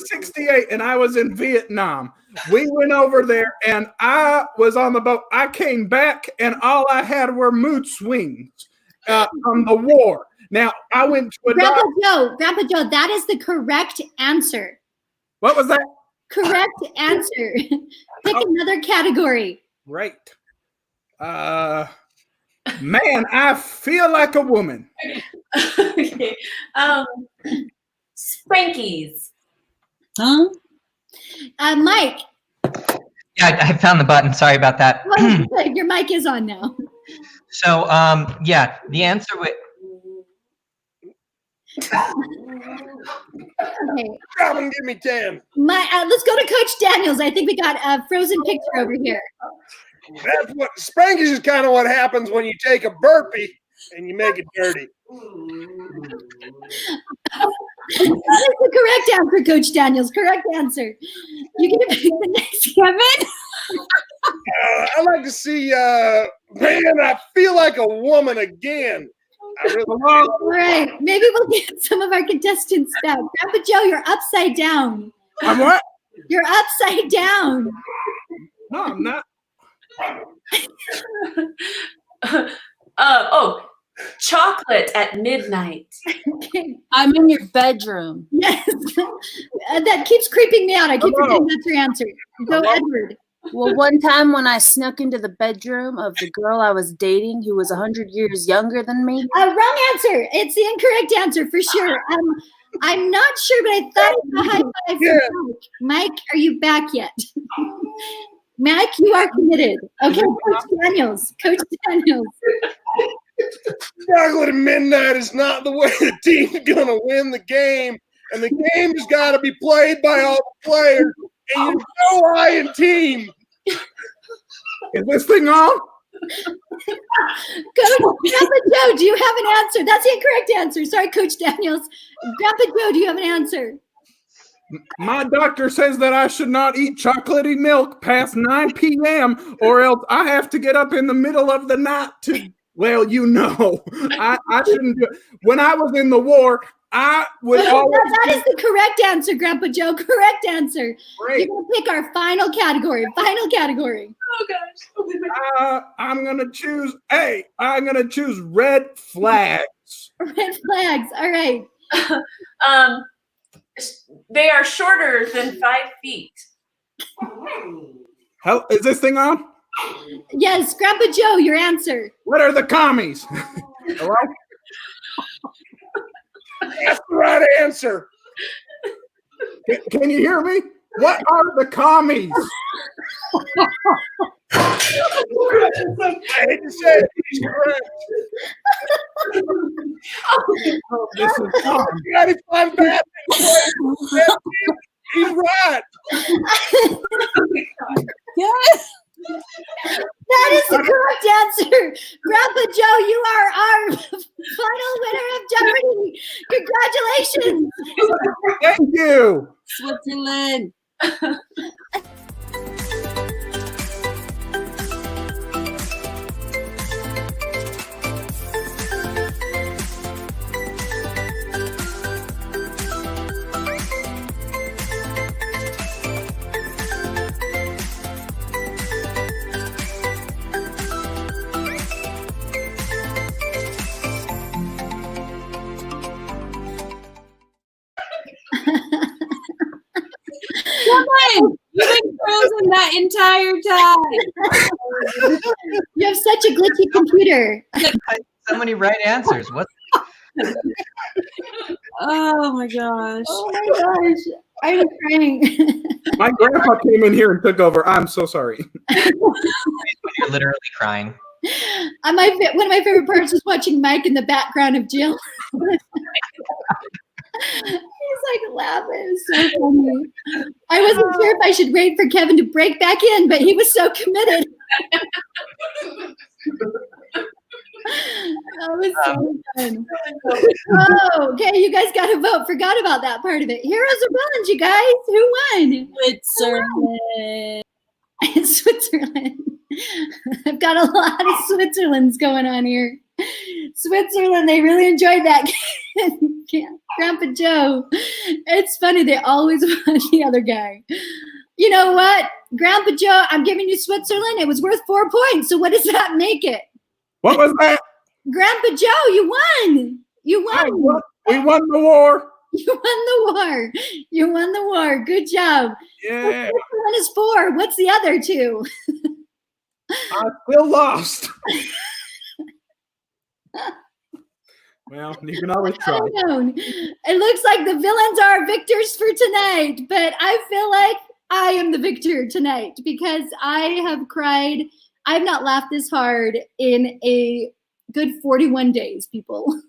68 and I was in Vietnam. We went over there and I was on the boat. I came back and all I had were mood swings from the war. Now I went to a Grandpa Joe, that is the correct answer. What was that? Correct answer. Pick another category. Right. Man, I feel like a woman. Okay. Spankies. Huh? Mike. Yeah, I found the button. Sorry about that. Your mic is on now. So, yeah, the answer would. Okay. Come and give me 10. Let's go to Coach Daniels. I think we got a frozen picture over here. That's what Spankies is kind of what happens when you take a burpee and you make it dirty. That is the correct answer, Coach Daniels. Correct answer. You can pick the next, Kevin. I'd like to see, man, I feel like a woman again. All right. Maybe we'll get some of our contestants back. Grandpa Joe, you're upside down. I'm what? You're upside down. No, I'm not. Chocolate at midnight. Okay. I'm in your bedroom. Yes. That keeps creeping me out. I keep forgetting that's your answer. Go, Edward. Well, one time when I snuck into the bedroom of the girl I was dating who was 100 years younger than me. Wrong answer. It's the incorrect answer for sure. I'm not sure, but I thought it was a high five for Mike. Mike, are you back yet? Mike, you are committed. Okay, Coach Daniels. Coach Daniels. Chocolate at midnight is not the way the team's going to win the game. And the game has got to be played by all the players. And you know I and team. Is this thing on? Coach Grandpa Joe, do you have an answer? That's the incorrect answer. Sorry, Coach Daniels. Grandpa Joe, do you have an answer? My doctor says that I should not eat chocolatey milk past 9 p.m. or else I have to get up in the middle of the night to, well, you know, I shouldn't do it. When I was in the war, I would always... That is the correct answer, Grandpa Joe. Correct answer. Great. You're going to pick our final category. Final category. Oh, gosh. I'm going to choose I'm going to choose red flags. Red flags. All right. They are shorter than 5 feet. How, is this thing on? Yes, Grandpa Joe, your answer. What are the commies? Hello? That's the right answer. Can you hear me? What are the commies? I hate to say it, he's correct. This is fun. You got to find bad things. He's right. Yes. That is the correct answer. Grandpa Joe, you are our final winner of Jeopardy! Congratulations! Thank you. Switzerland. Come on! You've been frozen that entire time. You have such a glitchy computer. So many right answers. What? Oh my gosh. Oh my gosh. I'm crying. My grandpa came in here and took over. I'm so sorry. You're literally crying. One of my favorite parts was watching Mike in the background of Jill. He's like laughing. It was so funny. I wasn't sure if I should wait for Kevin to break back in, but he was so committed. That was so fun. Oh, okay, you guys got to vote. Forgot about that part of it. Heroes or villains, you guys? Who won? Switzerland. Switzerland. I've got a lot of Switzerlands going on here. Switzerland, they really enjoyed that. Grandpa Joe. It's funny, they always want the other guy. You know what? Grandpa Joe, I'm giving you Switzerland. It was worth 4 points. So what does that make it? What was that? Grandpa Joe, you won. You won. We won the war. You won the war. You won the war. Good job. Yeah. One is 4. What's the other 2? I still lost. Well, you can always try. It looks like the villains are victors for tonight, but I feel like I am the victor tonight because I have cried. I've not laughed this hard in a good 41 days, people.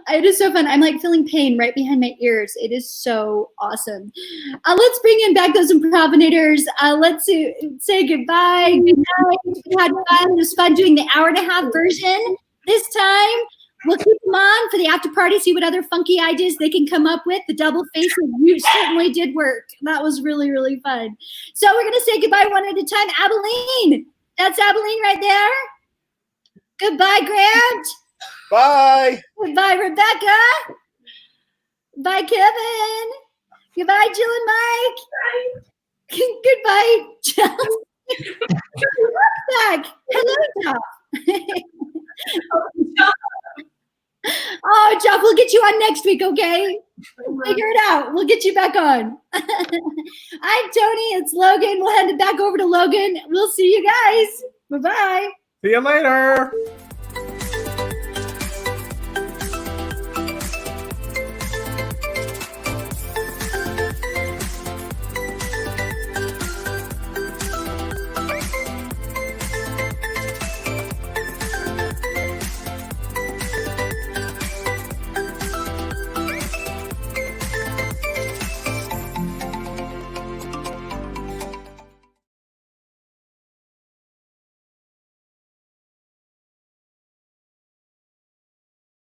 It is so fun. I'm like feeling pain right behind my ears. It is so awesome. Let's bring in back those Improvinators. Let's say goodbye. Good night. We had fun. It was fun doing the hour-and-a-half version. This time, we'll keep them on for the after party, see what other funky ideas they can come up with. The double faces, you certainly did work. That was really, really fun. So we're going to say goodbye one at a time. Abilene. That's Abilene right there. Goodbye, Grant. Bye. Goodbye, Rebecca. Bye, Kevin. Goodbye, Jill and Mike. Goodbye, Jill. Back. Hello, Jeff. Oh, Jeff, we'll get you on next week, okay? Figure it out. We'll get you back on. I'm Tony. It's Logan. We'll hand it back over to Logan. We'll see you guys. Bye-bye. See you later.